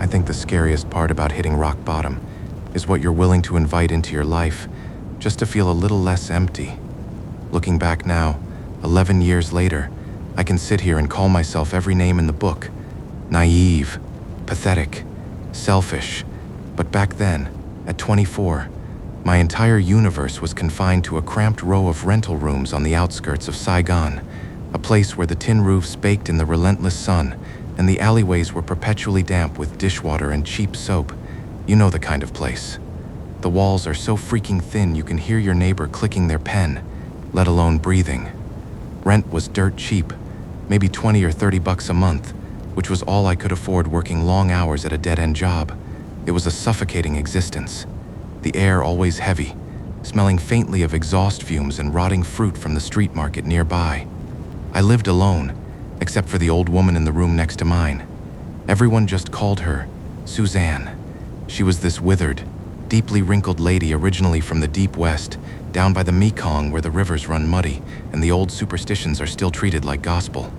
I think the scariest part about hitting rock bottom is what you're willing to invite into your life just to feel a little less empty. Looking back now, 11 years later, I can sit here and call myself every name in the book. Naive, pathetic, selfish. But back then, at 24, my entire universe was confined to a cramped row of rental rooms on the outskirts of Saigon, a place where the tin roofs baked in the relentless sun and the alleyways were perpetually damp with dishwater and cheap soap. You know the kind of place. The walls are so freaking thin you can hear your neighbor clicking their pen, let alone breathing. Rent was dirt cheap, maybe 20 or 30 bucks a month, which was all I could afford working long hours at a dead-end job. It was a suffocating existence. The air always heavy, smelling faintly of exhaust fumes and rotting fruit from the street market nearby. I lived alone, except for the old woman in the room next to mine. Everyone just called her Suzanne. She was this withered, deeply wrinkled lady originally from the deep west, down by the Mekong where the rivers run muddy and the old superstitions are still treated like gospel.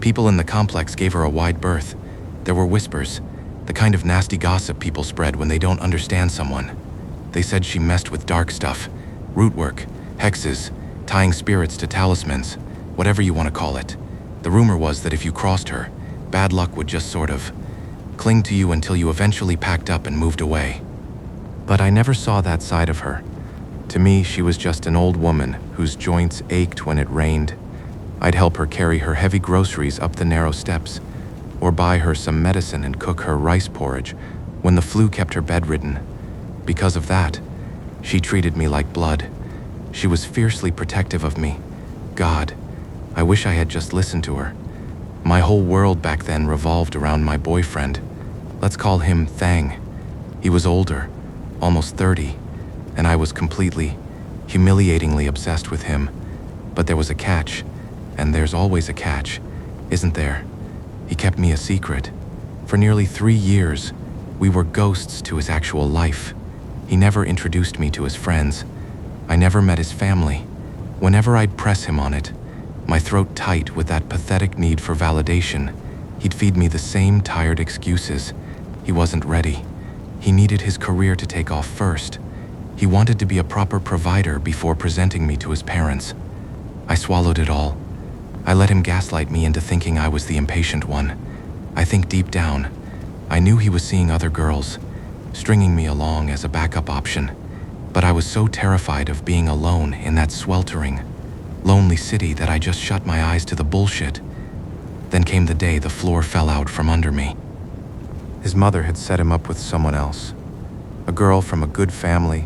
People in the complex gave her a wide berth. There were whispers, the kind of nasty gossip people spread when they don't understand someone. They said she messed with dark stuff, root work, hexes, tying spirits to talismans, whatever you want to call it. The rumor was that if you crossed her, bad luck would just sort of cling to you until you eventually packed up and moved away. But I never saw that side of her. To me, she was just an old woman whose joints ached when it rained. I'd help her carry her heavy groceries up the narrow steps, or buy her some medicine and cook her rice porridge when the flu kept her bedridden. Because of that, she treated me like blood. She was fiercely protective of me. God, I wish I had just listened to her. My whole world back then revolved around my boyfriend. Let's call him Thang. He was older, almost 30, and I was completely, humiliatingly obsessed with him. But there was a catch, and there's always a catch, isn't there? He kept me a secret. For nearly 3 years, we were ghosts to his actual life. He never introduced me to his friends. I never met his family. Whenever I'd press him on it, my throat tight with that pathetic need for validation, he'd feed me the same tired excuses. He wasn't ready. He needed his career to take off first. He wanted to be a proper provider before presenting me to his parents. I swallowed it all. I let him gaslight me into thinking I was the impatient one. I think deep down, I knew he was seeing other girls, stringing me along as a backup option. But I was so terrified of being alone in that sweltering, lonely city that I just shut my eyes to the bullshit. Then came the day the floor fell out from under me. His mother had set him up with someone else. A girl from a good family,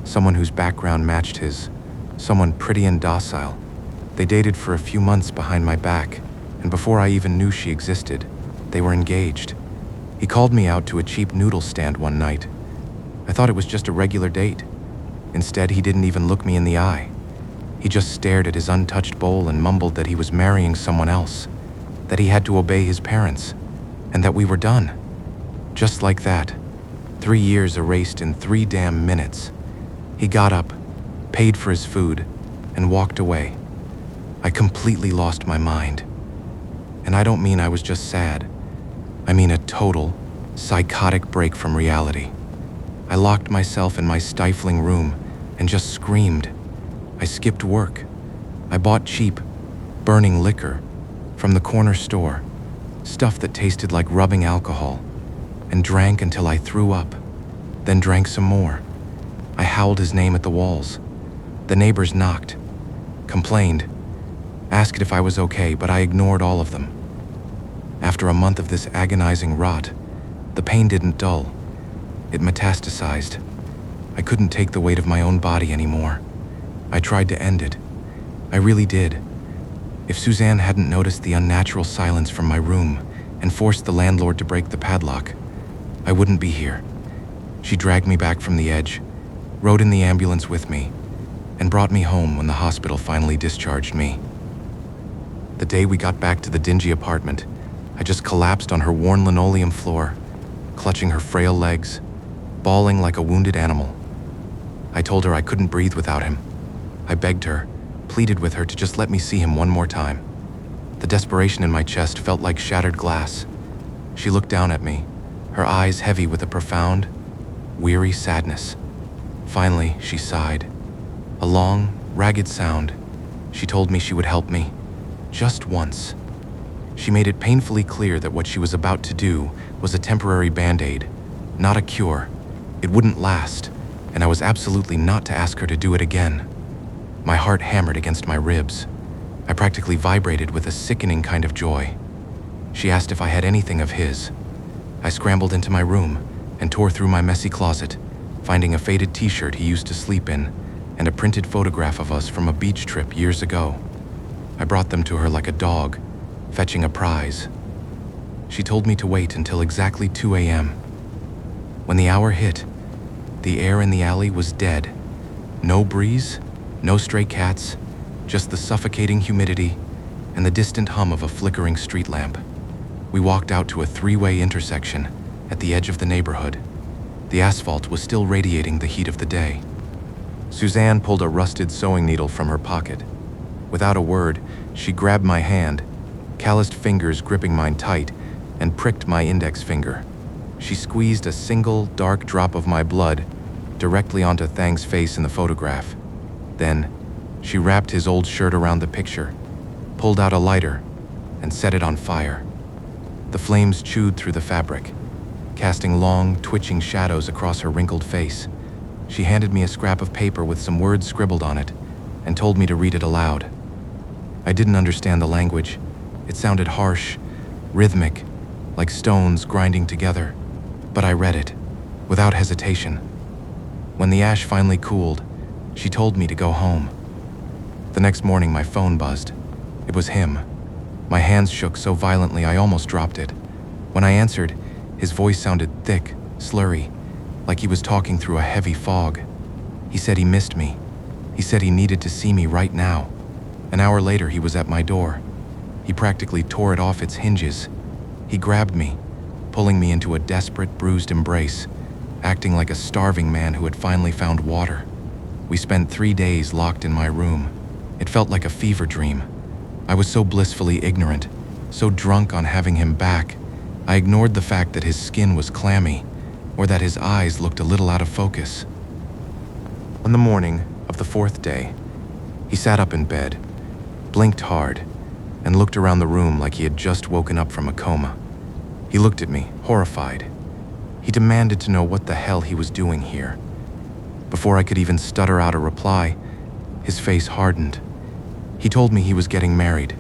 someone whose background matched his, someone pretty and docile. They dated for a few months behind my back, and before I even knew she existed, they were engaged. He called me out to a cheap noodle stand one night. I thought it was just a regular date. Instead, he didn't even look me in the eye. He just stared at his untouched bowl and mumbled that he was marrying someone else, that he had to obey his parents, and that we were done. Just like that, 3 years erased in 3 damn minutes. He got up, paid for his food, and walked away. I completely lost my mind. And I don't mean I was just sad. I mean a total, psychotic break from reality. I locked myself in my stifling room and just screamed. I skipped work. I bought cheap, burning liquor from the corner store, stuff that tasted like rubbing alcohol, and drank until I threw up, then drank some more. I howled his name at the walls. The neighbors knocked, complained, asked if I was okay, but I ignored all of them. After a month of this agonizing rot, the pain didn't dull. It metastasized. I couldn't take the weight of my own body anymore. I tried to end it. I really did. If Suzanne hadn't noticed the unnatural silence from my room and forced the landlord to break the padlock, I wouldn't be here. She dragged me back from the edge, rode in the ambulance with me, and brought me home when the hospital finally discharged me. The day we got back to the dingy apartment, I just collapsed on her worn linoleum floor, clutching her frail legs, bawling like a wounded animal. I told her I couldn't breathe without him. I begged her, pleaded with her to just let me see him one more time. The desperation in my chest felt like shattered glass. She looked down at me, her eyes heavy with a profound, weary sadness. Finally, she sighed. A long, ragged sound. She told me she would help me. Just once. She made it painfully clear that what she was about to do was a temporary band-aid, not a cure. It wouldn't last, and I was absolutely not to ask her to do it again. My heart hammered against my ribs. I practically vibrated with a sickening kind of joy. She asked if I had anything of his. I scrambled into my room and tore through my messy closet, finding a faded t-shirt he used to sleep in and a printed photograph of us from a beach trip years ago. I brought them to her like a dog, fetching a prize. She told me to wait until exactly 2 a.m. When the hour hit, the air in the alley was dead. No breeze, no stray cats, just the suffocating humidity and the distant hum of a flickering street lamp. We walked out to a three-way intersection at the edge of the neighborhood. The asphalt was still radiating the heat of the day. Suzanne pulled a rusted sewing needle from her pocket. Without a word, she grabbed my hand, calloused fingers gripping mine tight, and pricked my index finger. She squeezed a single, dark drop of my blood directly onto Thang's face in the photograph. Then, she wrapped his old shirt around the picture, pulled out a lighter, and set it on fire. The flames chewed through the fabric, casting long, twitching shadows across her wrinkled face. She handed me a scrap of paper with some words scribbled on it and told me to read it aloud. I didn't understand the language. It sounded harsh, rhythmic, like stones grinding together, but I read it, without hesitation. When the ash finally cooled, she told me to go home. The next morning, my phone buzzed. It was him. My hands shook so violently I almost dropped it. When I answered, his voice sounded thick, slurry, like he was talking through a heavy fog. He said he missed me. He said he needed to see me right now. An hour later, he was at my door. He practically tore it off its hinges. He grabbed me, pulling me into a desperate, bruised embrace, acting like a starving man who had finally found water. We spent 3 days locked in my room. It felt like a fever dream. I was so blissfully ignorant, so drunk on having him back, I ignored the fact that his skin was clammy, or that his eyes looked a little out of focus. On the morning of the 4th day, he sat up in bed, blinked hard, and looked around the room like he had just woken up from a coma. He looked at me, horrified. He demanded to know what the hell he was doing here. Before I could even stutter out a reply, his face hardened. He told me he was getting married,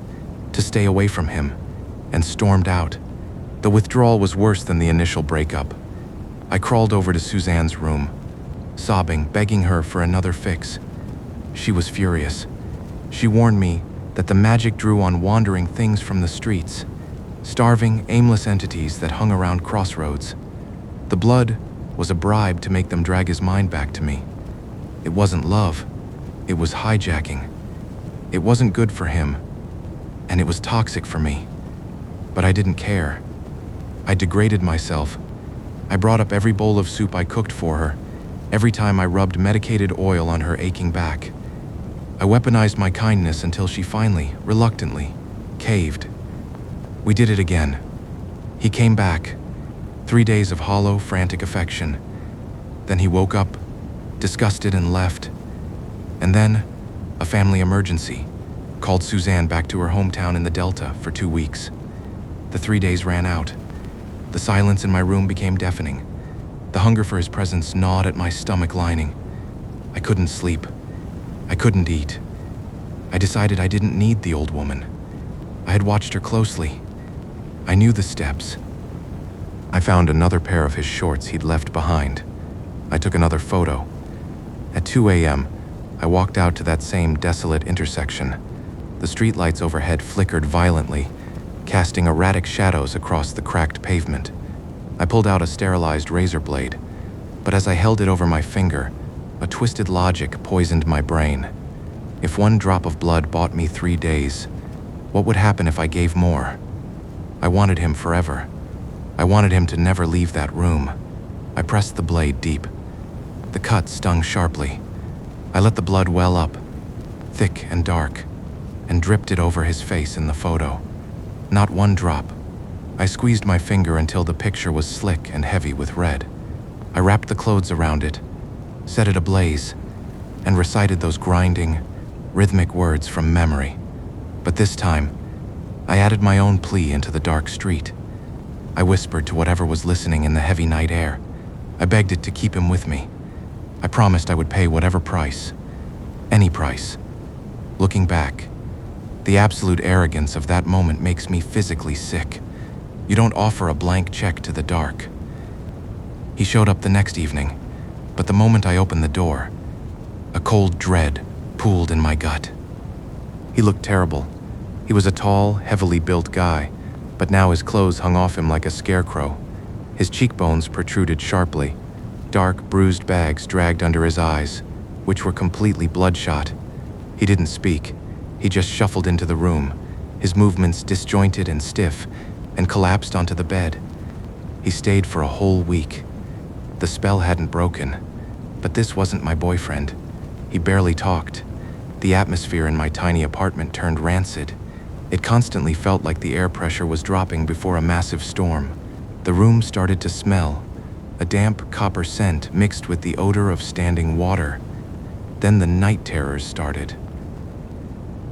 to stay away from him, and stormed out. The withdrawal was worse than the initial breakup. I crawled over to Suzanne's room, sobbing, begging her for another fix. She was furious. She warned me that the magic drew on wandering things from the streets, starving, aimless entities that hung around crossroads. The blood was a bribe to make them drag his mind back to me. It wasn't love, it was hijacking. It wasn't good for him, and it was toxic for me. But I didn't care. I degraded myself. I brought up every bowl of soup I cooked for her, every time I rubbed medicated oil on her aching back. I weaponized my kindness until she finally, reluctantly, caved. We did it again. He came back. 3 days of hollow, frantic affection. Then he woke up, disgusted, and left. And then, a family emergency called Suzanne back to her hometown in the Delta for 2 weeks. The 3 days ran out. The silence in my room became deafening. The hunger for his presence gnawed at my stomach lining. I couldn't sleep. I couldn't eat. I decided I didn't need the old woman. I had watched her closely. I knew the steps. I found another pair of his shorts he'd left behind. I took another photo. At 2 a.m., I walked out to that same desolate intersection. The streetlights overhead flickered violently, casting erratic shadows across the cracked pavement. I pulled out a sterilized razor blade, but as I held it over my finger, a twisted logic poisoned my brain. If one drop of blood bought me 3 days, what would happen if I gave more? I wanted him forever. I wanted him to never leave that room. I pressed the blade deep. The cut stung sharply. I let the blood well up, thick and dark, and dripped it over his face in the photo. Not one drop, I squeezed my finger until the picture was slick and heavy with red. I wrapped the clothes around it, set it ablaze, and recited those grinding, rhythmic words from memory. But this time, I added my own plea into the dark street. I whispered to whatever was listening in the heavy night air. I begged it to keep him with me. I promised I would pay whatever price, any price. Looking back, the absolute arrogance of that moment makes me physically sick. You don't offer a blank check to the dark. He showed up the next evening, but the moment I opened the door, a cold dread pooled in my gut. He looked terrible. He was a tall, heavily built guy, but now his clothes hung off him like a scarecrow. His cheekbones protruded sharply. Dark, bruised bags dragged under his eyes, which were completely bloodshot. He didn't speak. He just shuffled into the room, his movements disjointed and stiff, and collapsed onto the bed. He stayed for a whole week. The spell hadn't broken, but this wasn't my boyfriend. He barely talked. The atmosphere in my tiny apartment turned rancid. It constantly felt like the air pressure was dropping before a massive storm. The room started to smell, a damp copper scent mixed with the odor of standing water. Then the night terrors started.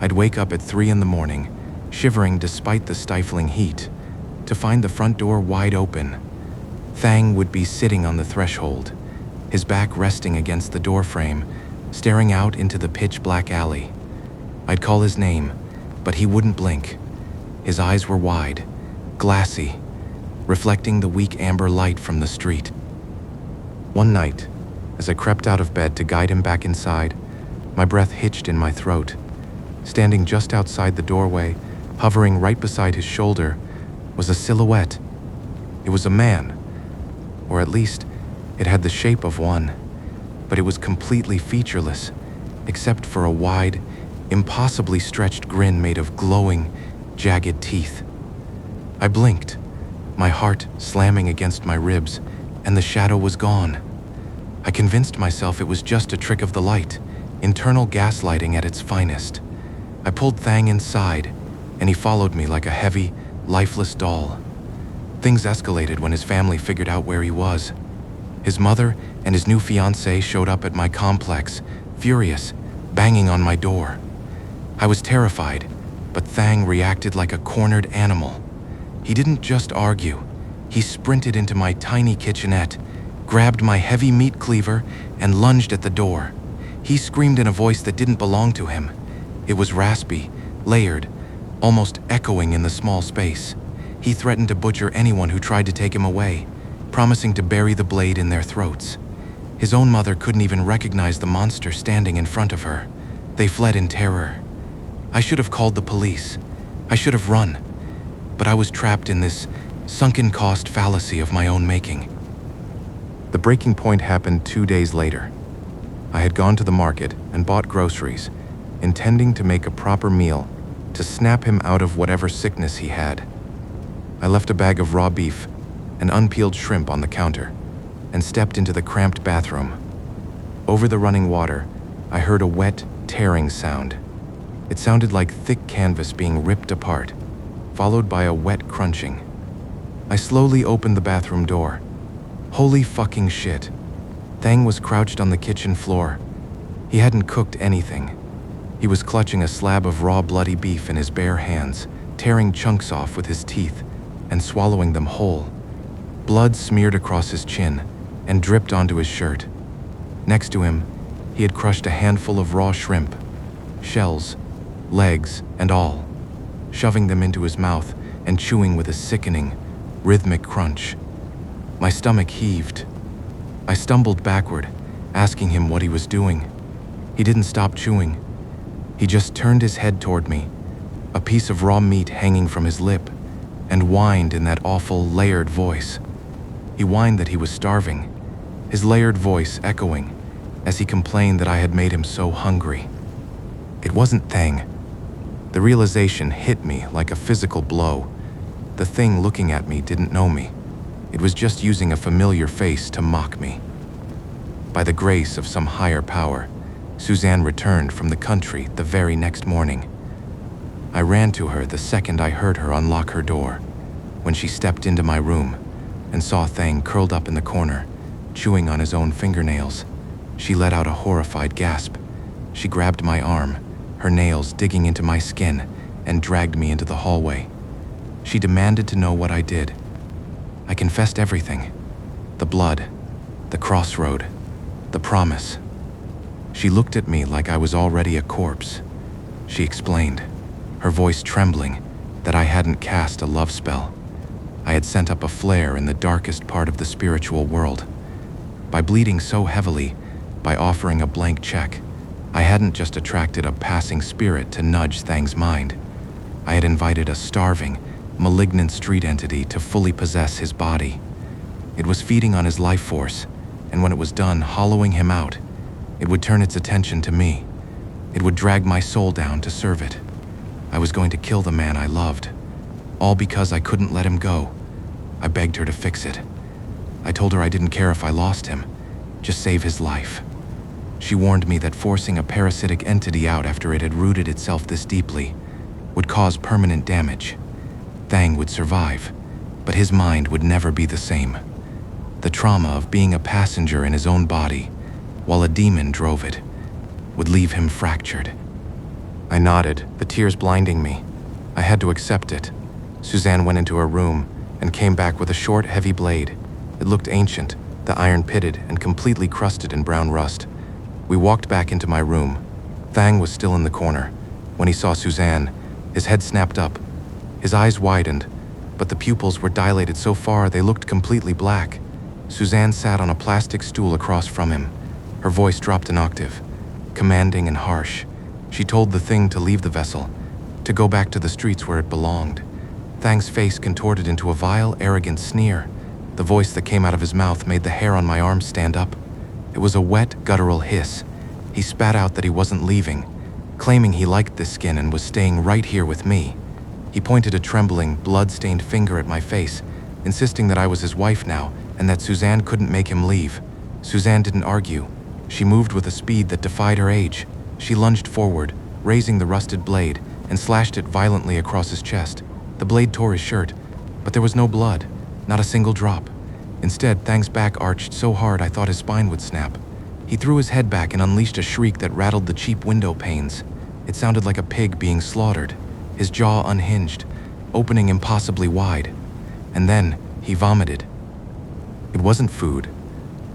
I'd wake up at 3 in the morning, shivering despite the stifling heat, to find the front door wide open. Thang would be sitting on the threshold, his back resting against the doorframe, staring out into the pitch-black alley. I'd call his name, but he wouldn't blink. His eyes were wide, glassy, reflecting the weak amber light from the street. One night, as I crept out of bed to guide him back inside, my breath hitched in my throat. Standing just outside the doorway, hovering right beside his shoulder, was a silhouette. It was a man, or at least, it had the shape of one, but it was completely featureless, except for a wide, impossibly stretched grin made of glowing, jagged teeth. I blinked, my heart slamming against my ribs, and the shadow was gone. I convinced myself it was just a trick of the light, internal gaslighting at its finest. I pulled Thang inside, and he followed me like a heavy, lifeless doll. Things escalated when his family figured out where he was. His mother and his new fiancée showed up at my complex, furious, banging on my door. I was terrified, but Thang reacted like a cornered animal. He didn't just argue. He sprinted into my tiny kitchenette, grabbed my heavy meat cleaver, and lunged at the door. He screamed in a voice that didn't belong to him. It was raspy, layered, almost echoing in the small space. He threatened to butcher anyone who tried to take him away, promising to bury the blade in their throats. His own mother couldn't even recognize the monster standing in front of her. They fled in terror. I should have called the police. I should have run. But I was trapped in this sunken cost fallacy of my own making. The breaking point happened 2 days later. I had gone to the market and bought groceries, intending to make a proper meal to snap him out of whatever sickness he had. I left a bag of raw beef and unpeeled shrimp on the counter and stepped into the cramped bathroom. Over the running water, I heard a wet, tearing sound. It sounded like thick canvas being ripped apart, followed by a wet crunching. I slowly opened the bathroom door. Holy fucking shit. Thang was crouched on the kitchen floor. He hadn't cooked anything. He was clutching a slab of raw bloody beef in his bare hands, tearing chunks off with his teeth and swallowing them whole. Blood smeared across his chin and dripped onto his shirt. Next to him, he had crushed a handful of raw shrimp, shells, legs, and all, shoving them into his mouth and chewing with a sickening, rhythmic crunch. My stomach heaved. I stumbled backward, asking him what he was doing. He didn't stop chewing. He just turned his head toward me, a piece of raw meat hanging from his lip, and whined in that awful, layered voice. He whined that he was starving, his layered voice echoing as he complained that I had made him so hungry. It wasn't Thang. The realization hit me like a physical blow. The thing looking at me didn't know me. It was just using a familiar face to mock me. By the grace of some higher power, Suzanne returned from the country the very next morning. I ran to her the second I heard her unlock her door. when she stepped into my room and saw Thang curled up in the corner, chewing on his own fingernails. She let out a horrified gasp. She grabbed my arm, her nails digging into my skin, and dragged me into the hallway. She demanded to know what I did. I confessed everything. The blood, the crossroad, the promise. She looked at me like I was already a corpse. She explained, her voice trembling, that I hadn't cast a love spell. I had sent up a flare in the darkest part of the spiritual world. By bleeding so heavily, by offering a blank check, I hadn't just attracted a passing spirit to nudge Thang's mind. I had invited a starving, malignant street entity to fully possess his body. It was feeding on his life force, and when it was done hollowing him out, it would turn its attention to me. It would drag my soul down to serve it. I was going to kill the man I loved, all because I couldn't let him go. I begged her to fix it. I told her I didn't care if I lost him, just save his life. She warned me that forcing a parasitic entity out after it had rooted itself this deeply would cause permanent damage. Thang would survive, but his mind would never be the same. The trauma of being a passenger in his own body, while a demon drove it, would leave him fractured. I nodded, the tears blinding me. I had to accept it. Suzanne went into her room and came back with a short, heavy blade. It looked ancient, the iron pitted and completely crusted in brown rust. We walked back into my room. Thang was still in the corner. When he saw Suzanne, his head snapped up. His eyes widened, but the pupils were dilated so far they looked completely black. Suzanne sat on a plastic stool across from him. Her voice dropped an octave, commanding and harsh. She told the thing to leave the vessel, to go back to the streets where it belonged. Thang's face contorted into a vile, arrogant sneer. The voice that came out of his mouth made the hair on my arms stand up. It was a wet, guttural hiss. He spat out that he wasn't leaving, claiming he liked this skin and was staying right here with me. He pointed a trembling, blood-stained finger at my face, insisting that I was his wife now and that Suzanne couldn't make him leave. Suzanne didn't argue. She moved with a speed that defied her age. She lunged forward, raising the rusted blade, and slashed it violently across his chest. The blade tore his shirt, but there was no blood, not a single drop. Instead, Thang's back arched so hard I thought his spine would snap. He threw his head back and unleashed a shriek that rattled the cheap window panes. It sounded like a pig being slaughtered. His jaw unhinged, opening impossibly wide. And then, he vomited. It wasn't food.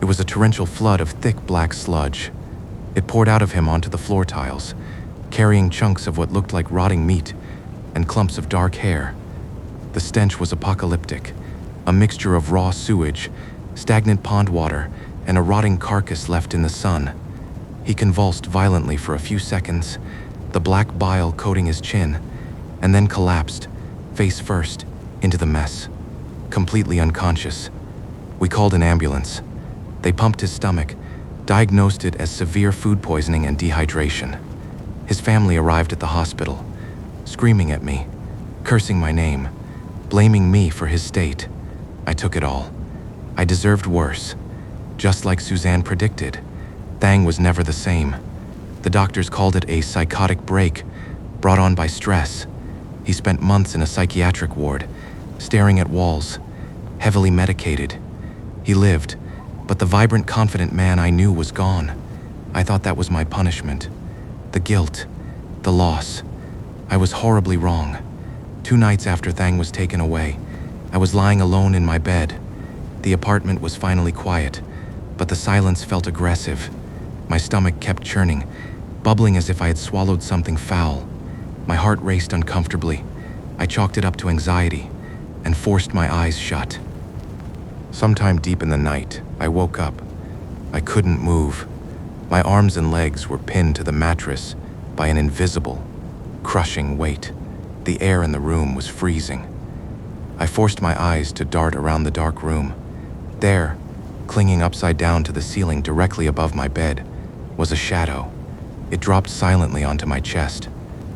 It was a torrential flood of thick black sludge. It poured out of him onto the floor tiles, carrying chunks of what looked like rotting meat and clumps of dark hair. The stench was apocalyptic, a mixture of raw sewage, stagnant pond water, and a rotting carcass left in the sun. He convulsed violently for a few seconds, the black bile coating his chin, and then collapsed, face first, into the mess, completely unconscious. We called an ambulance. They pumped his stomach, diagnosed it as severe food poisoning and dehydration. His family arrived at the hospital, screaming at me, cursing my name, blaming me for his state. I took it all. I deserved worse. Just like Suzanne predicted, Thang was never the same. The doctors called it a psychotic break, brought on by stress. He spent months in a psychiatric ward, staring at walls, heavily medicated. He lived, but the vibrant, confident man I knew was gone. I thought that was my punishment. The guilt, the loss. I was horribly wrong. 2 nights after Thang was taken away, I was lying alone in my bed. The apartment was finally quiet, but the silence felt aggressive. My stomach kept churning, bubbling as if I had swallowed something foul. My heart raced uncomfortably. I chalked it up to anxiety and forced my eyes shut. Sometime deep in the night, I woke up. I couldn't move. My arms and legs were pinned to the mattress by an invisible, crushing weight. The air in the room was freezing. I forced my eyes to dart around the dark room. There, clinging upside down to the ceiling directly above my bed, was a shadow. It dropped silently onto my chest.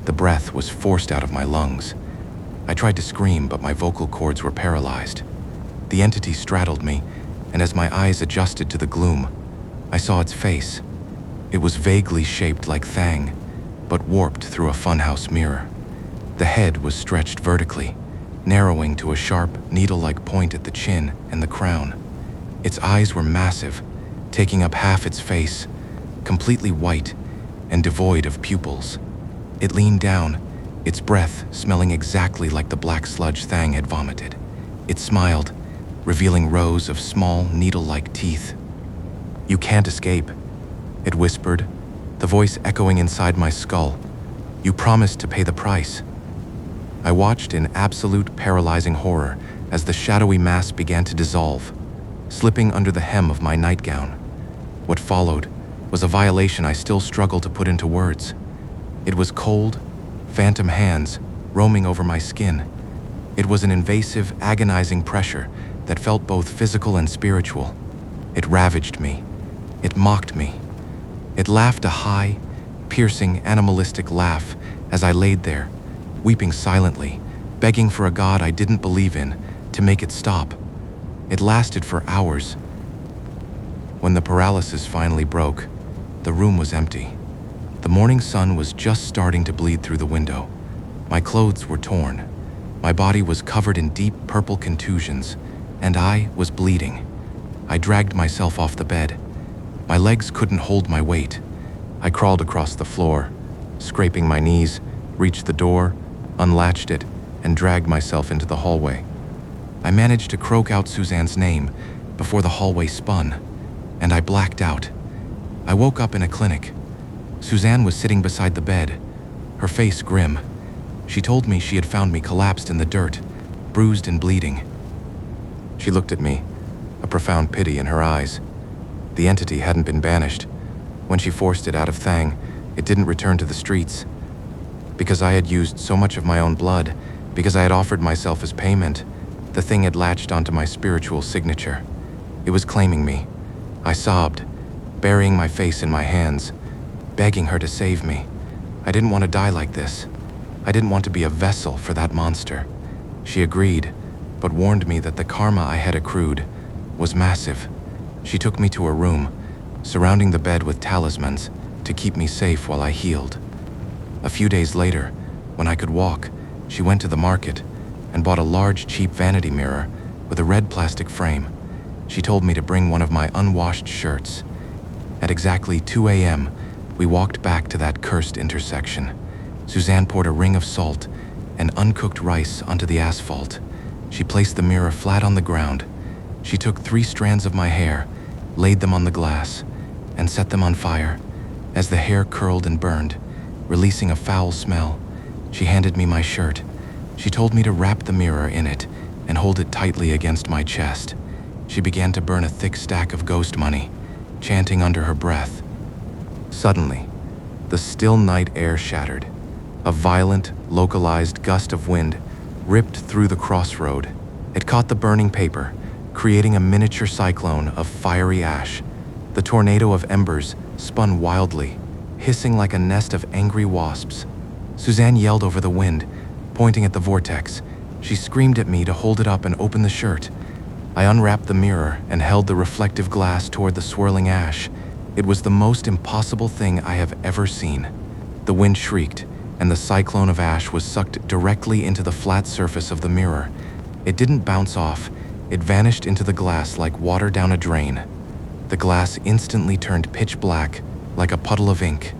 The breath was forced out of my lungs. I tried to scream, but my vocal cords were paralyzed. The entity straddled me, and as my eyes adjusted to the gloom, I saw its face. It was vaguely shaped like Thang, but warped through a funhouse mirror. The head was stretched vertically, narrowing to a sharp, needle-like point at the chin and the crown. Its eyes were massive, taking up half its face, completely white and devoid of pupils. It leaned down, its breath smelling exactly like the black sludge Thang had vomited. It smiled, revealing rows of small, needle-like teeth. "You can't escape," it whispered, the voice echoing inside my skull. "You promised to pay the price." I watched in absolute paralyzing horror as the shadowy mass began to dissolve, slipping under the hem of my nightgown. What followed was a violation I still struggle to put into words. It was cold, phantom hands roaming over my skin. It was an invasive, agonizing pressure that felt both physical and spiritual. It ravaged me. It mocked me. It laughed a high, piercing, animalistic laugh as I laid there, weeping silently, begging for a God I didn't believe in to make it stop. It lasted for hours. When the paralysis finally broke, the room was empty. The morning sun was just starting to bleed through the window. My clothes were torn. My body was covered in deep purple contusions, and I was bleeding. I dragged myself off the bed. My legs couldn't hold my weight. I crawled across the floor, scraping my knees, reached the door, unlatched it, and dragged myself into the hallway. I managed to croak out Suzanne's name before the hallway spun, and I blacked out. I woke up in a clinic. Suzanne was sitting beside the bed, her face grim. She told me she had found me collapsed in the dirt, bruised and bleeding. She looked at me, a profound pity in her eyes. The entity hadn't been banished. When she forced it out of Thang, it didn't return to the streets. Because I had used so much of my own blood, because I had offered myself as payment, the thing had latched onto my spiritual signature. It was claiming me. I sobbed, burying my face in my hands, begging her to save me. I didn't want to die like this. I didn't want to be a vessel for that monster. She agreed, but warned me that the karma I had accrued was massive. She took me to her room, surrounding the bed with talismans to keep me safe while I healed. A few days later, when I could walk, she went to the market and bought a large, cheap vanity mirror with a red plastic frame. She told me to bring one of my unwashed shirts. At exactly 2 a.m., we walked back to that cursed intersection. Suzanne poured a ring of salt and uncooked rice onto the asphalt. She placed the mirror flat on the ground. She took 3 strands of my hair, laid them on the glass, and set them on fire. As the hair curled and burned, releasing a foul smell, she handed me my shirt. She told me to wrap the mirror in it and hold it tightly against my chest. She began to burn a thick stack of ghost money, chanting under her breath. Suddenly, the still night air shattered. A violent, localized gust of wind ripped through the crossroad. It caught the burning paper, creating a miniature cyclone of fiery ash. The tornado of embers spun wildly, hissing like a nest of angry wasps. Suzanne yelled over the wind, pointing at the vortex. She screamed at me to hold it up and open the shirt. I unwrapped the mirror and held the reflective glass toward the swirling ash. It was the most impossible thing I have ever seen. The wind shrieked, and the cyclone of ash was sucked directly into the flat surface of the mirror. It didn't bounce off. It vanished into the glass like water down a drain. The glass instantly turned pitch black, like a puddle of ink.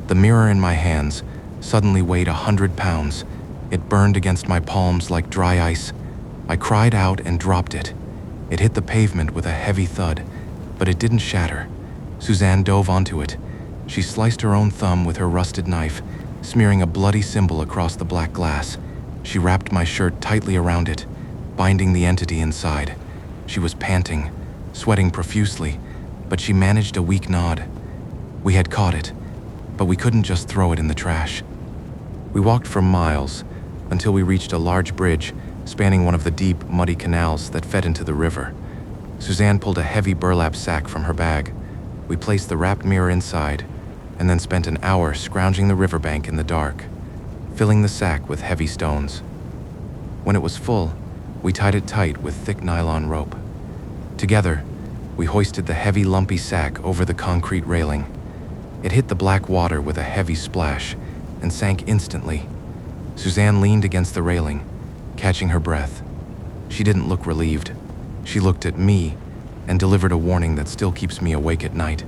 The mirror in my hands suddenly weighed 100 pounds. It burned against my palms like dry ice. I cried out and dropped it. It hit the pavement with a heavy thud, but it didn't shatter. Suzanne dove onto it. She sliced her own thumb with her rusted knife, smearing a bloody symbol across the black glass. She wrapped my shirt tightly around it, binding the entity inside. She was panting, sweating profusely, but she managed a weak nod. We had caught it, but we couldn't just throw it in the trash. We walked for miles until we reached a large bridge spanning one of the deep, muddy canals that fed into the river. Suzanne pulled a heavy burlap sack from her bag. We placed the wrapped mirror inside, and then spent an hour scrounging the riverbank in the dark, filling the sack with heavy stones. When it was full, we tied it tight with thick nylon rope. Together, we hoisted the heavy, lumpy sack over the concrete railing. It hit the black water with a heavy splash and sank instantly. Suzanne leaned against the railing, catching her breath. She didn't look relieved. She looked at me and delivered a warning that still keeps me awake at night.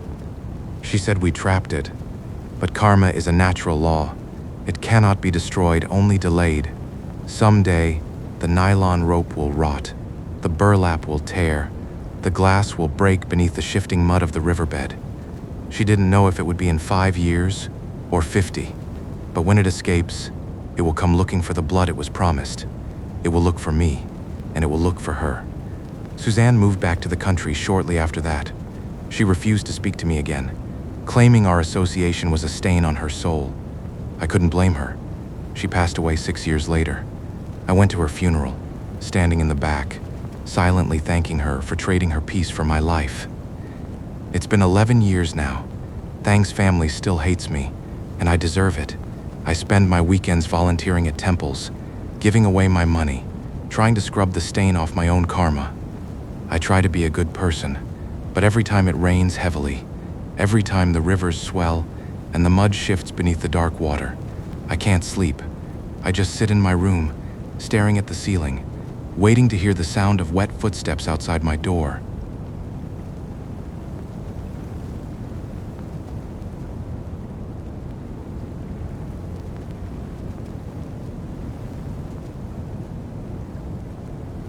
She said we trapped it, but karma is a natural law. It cannot be destroyed, only delayed. Someday, the nylon rope will rot, the burlap will tear, the glass will break beneath the shifting mud of the riverbed. She didn't know if it would be in 5 years or 50, but when it escapes, it will come looking for the blood it was promised. It will look for me, and it will look for her. Suzanne moved back to the country shortly after that. She refused to speak to me again, claiming our association was a stain on her soul. I couldn't blame her. She passed away 6 years later. I went to her funeral, standing in the back, silently thanking her for trading her peace for my life. It's been 11 years now. Thang's family still hates me, and I deserve it. I spend my weekends volunteering at temples, giving away my money, trying to scrub the stain off my own karma. I try to be a good person, but every time it rains heavily, every time the rivers swell and the mud shifts beneath the dark water, I can't sleep. I just sit in my room, staring at the ceiling, waiting to hear the sound of wet footsteps outside my door.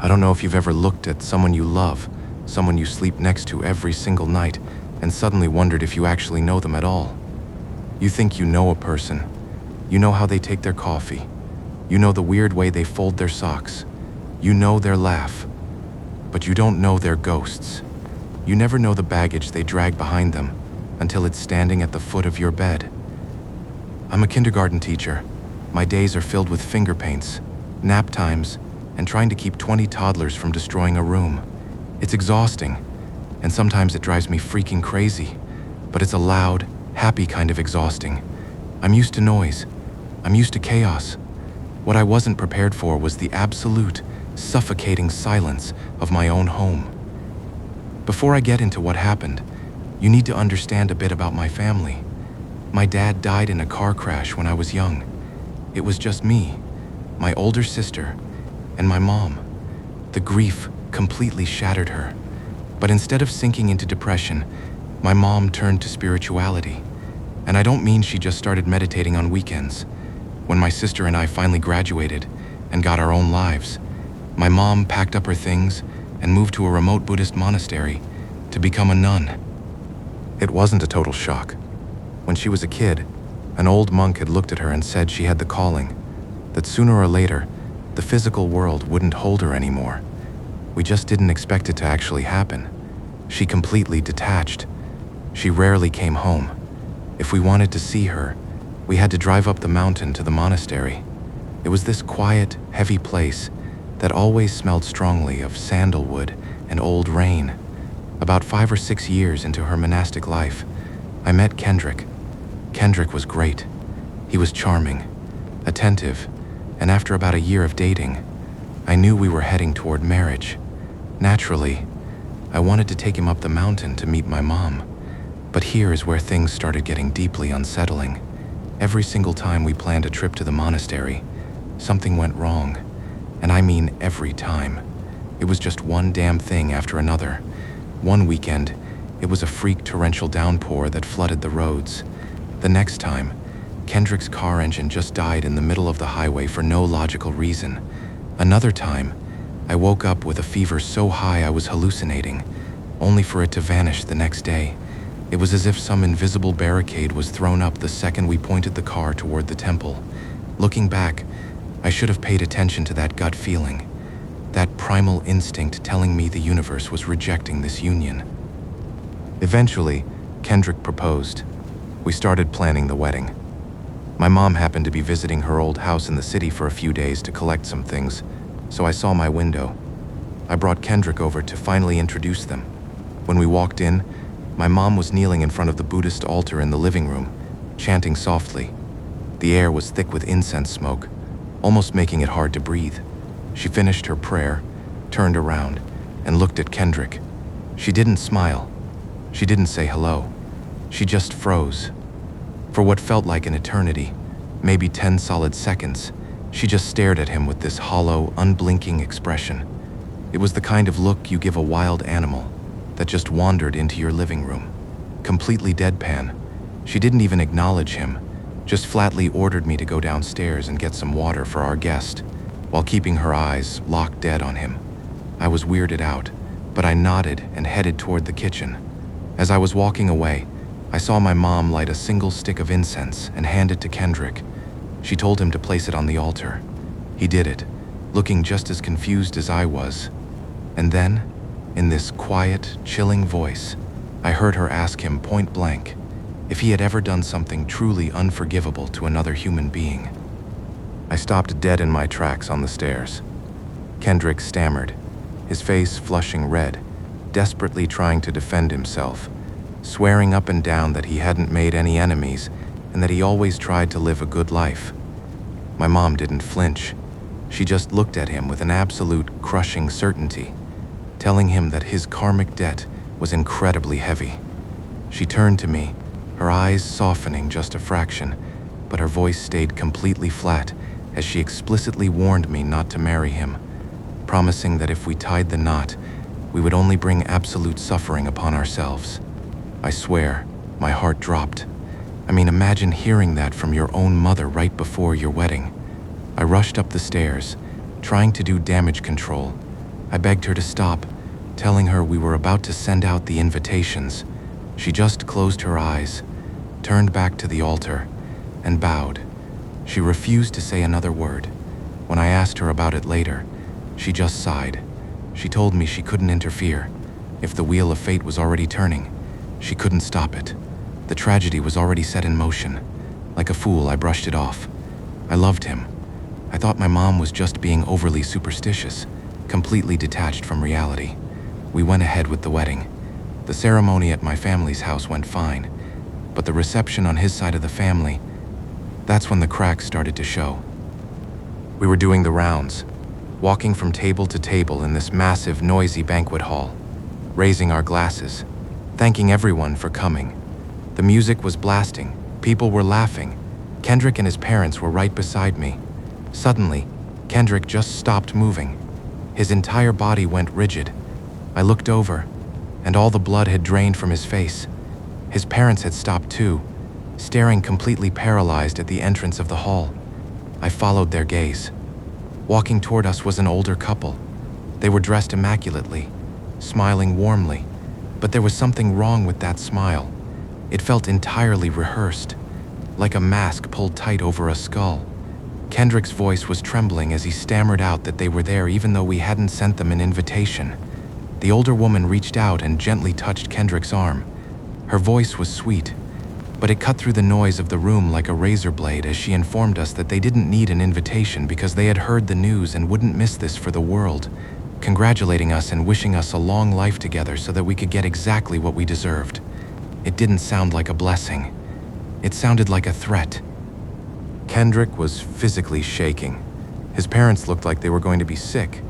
I don't know if you've ever looked at someone you love, someone you sleep next to every single night, and suddenly wondered if you actually know them at all. You think you know a person. You know how they take their coffee. You know the weird way they fold their socks. You know their laugh. But you don't know their ghosts. You never know the baggage they drag behind them until it's standing at the foot of your bed. I'm a kindergarten teacher. My days are filled with finger paints, nap times, and trying to keep 20 toddlers from destroying a room. It's exhausting, and sometimes it drives me freaking crazy, but it's a loud, happy kind of exhausting. I'm used to noise. I'm used to chaos. What I wasn't prepared for was the absolute, suffocating silence of my own home. Before I get into what happened, you need to understand a bit about my family. My dad died in a car crash when I was young. It was just me, my older sister, and my mom. The grief completely shattered her. But instead of sinking into depression, my mom turned to spirituality. And I don't mean she just started meditating on weekends. When my sister and I finally graduated and got our own lives, my mom packed up her things and moved to a remote Buddhist monastery to become a nun. It wasn't a total shock. When she was a kid, an old monk had looked at her and said she had the calling, that sooner or later, the physical world wouldn't hold her anymore. We just didn't expect it to actually happen. She completely detached. She rarely came home. If we wanted to see her, we had to drive up the mountain to the monastery. It was this quiet, heavy place that always smelled strongly of sandalwood and old rain. About 5 or 6 years into her monastic life, I met Kendrick. Kendrick was great. He was charming, attentive, and after about a year of dating, I knew we were heading toward marriage. Naturally, I wanted to take him up the mountain to meet my mom. But here is where things started getting deeply unsettling. Every single time we planned a trip to the monastery, something went wrong. And I mean every time. It was just one damn thing after another. One weekend, it was a freak torrential downpour that flooded the roads. The next time, Kendrick's car engine just died in the middle of the highway for no logical reason. Another time, I woke up with a fever so high I was hallucinating, only for it to vanish the next day. It was as if some invisible barricade was thrown up the second we pointed the car toward the temple. Looking back, I should have paid attention to that gut feeling, that primal instinct telling me the universe was rejecting this union. Eventually, Kendrick proposed. We started planning the wedding. My mom happened to be visiting her old house in the city for a few days to collect some things, so I saw my window. I brought Kendrick over to finally introduce them. When we walked in, my mom was kneeling in front of the Buddhist altar in the living room, chanting softly. The air was thick with incense smoke, almost making it hard to breathe. She finished her prayer, turned around, and looked at Kendrick. She didn't smile. She didn't say hello. She just froze. For what felt like an eternity, maybe 10 solid seconds, She just stared at him with this hollow, unblinking expression. It was the kind of look you give a wild animal that just wandered into your living room. Completely deadpan. She didn't even acknowledge him, just flatly ordered me to go downstairs and get some water for our guest, while keeping her eyes locked dead on him. I was weirded out, but I nodded and headed toward the kitchen. As I was walking away, I saw my mom light a single stick of incense and hand it to Kendrick. She told him to place it on the altar. He did it, looking just as confused as I was. And then, in this quiet, chilling voice, I heard her ask him point blank if he had ever done something truly unforgivable to another human being. I stopped dead in my tracks on the stairs. Kendrick stammered, his face flushing red, desperately trying to defend himself, swearing up and down that he hadn't made any enemies and that he always tried to live a good life. My mom didn't flinch. She just looked at him with an absolute crushing certainty, telling him that his karmic debt was incredibly heavy. She turned to me, her eyes softening just a fraction, but her voice stayed completely flat as she explicitly warned me not to marry him, promising that if we tied the knot, we would only bring absolute suffering upon ourselves. I swear, my heart dropped. I mean, imagine hearing that from your own mother right before your wedding. I rushed up the stairs, trying to do damage control. I begged her to stop, telling her we were about to send out the invitations. She just closed her eyes, turned back to the altar, and bowed. She refused to say another word. When I asked her about it later, she just sighed. She told me she couldn't interfere. If the wheel of fate was already turning, she couldn't stop it. The tragedy was already set in motion. Like a fool, I brushed it off. I loved him. I thought my mom was just being overly superstitious, completely detached from reality. We went ahead with the wedding. The ceremony at my family's house went fine, but the reception on his side of the family, that's when the cracks started to show. We were doing the rounds, walking from table to table in this massive, noisy banquet hall, raising our glasses, thanking everyone for coming. The music was blasting, people were laughing. Kendrick and his parents were right beside me. Suddenly, Kendrick just stopped moving. His entire body went rigid. I looked over, and all the blood had drained from his face. His parents had stopped too, staring completely paralyzed at the entrance of the hall. I followed their gaze. Walking toward us was an older couple. They were dressed immaculately, smiling warmly, but there was something wrong with that smile. It felt entirely rehearsed, like a mask pulled tight over a skull. Kendrick's voice was trembling as he stammered out that they were there even though we hadn't sent them an invitation. The older woman reached out and gently touched Kendrick's arm. Her voice was sweet, but it cut through the noise of the room like a razor blade as she informed us that they didn't need an invitation because they had heard the news and wouldn't miss this for the world, congratulating us and wishing us a long life together so that we could get exactly what we deserved. It didn't sound like a blessing. It sounded like a threat. Kendrick was physically shaking. His parents looked like they were going to be sick.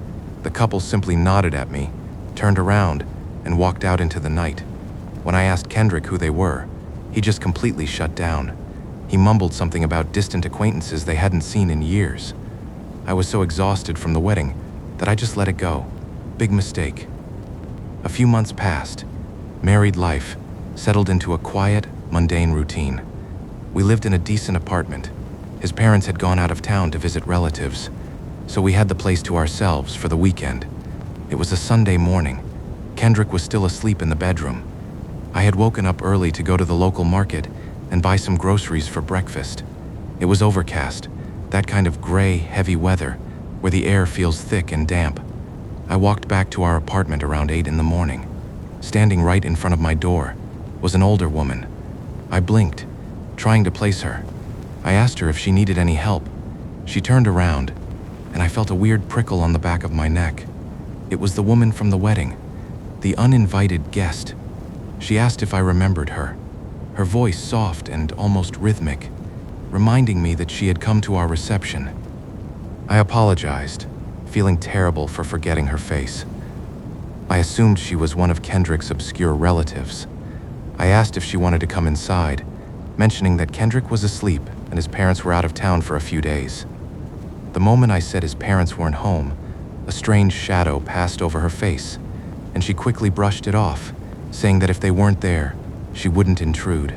The couple simply nodded at me, turned around, and walked out into the night. When I asked Kendrick who they were, he just completely shut down. He mumbled something about distant acquaintances they hadn't seen in years. I was so exhausted from the wedding that I just let it go. Big mistake. A few months passed. Married life settled into a quiet, mundane routine. We lived in a decent apartment. His parents had gone out of town to visit relatives, so we had the place to ourselves for the weekend. It was a Sunday morning. Kendrick was still asleep in the bedroom. I had woken up early to go to the local market and buy some groceries for breakfast. It was overcast, that kind of gray, heavy weather where the air feels thick and damp. I walked back to our apartment around 8 in the morning. Standing right in front of my door was an older woman. I blinked, trying to place her. I asked her if she needed any help. She turned around, and I felt a weird prickle on the back of my neck. It was the woman from the wedding, the uninvited guest. She asked if I remembered her, her voice soft and almost rhythmic, reminding me that she had come to our reception. I apologized, feeling terrible for forgetting her face. I assumed she was one of Kendrick's obscure relatives. I asked if she wanted to come inside, mentioning that Kendrick was asleep and his parents were out of town for a few days. The moment I said his parents weren't home, a strange shadow passed over her face, and she quickly brushed it off, saying that if they weren't there, she wouldn't intrude.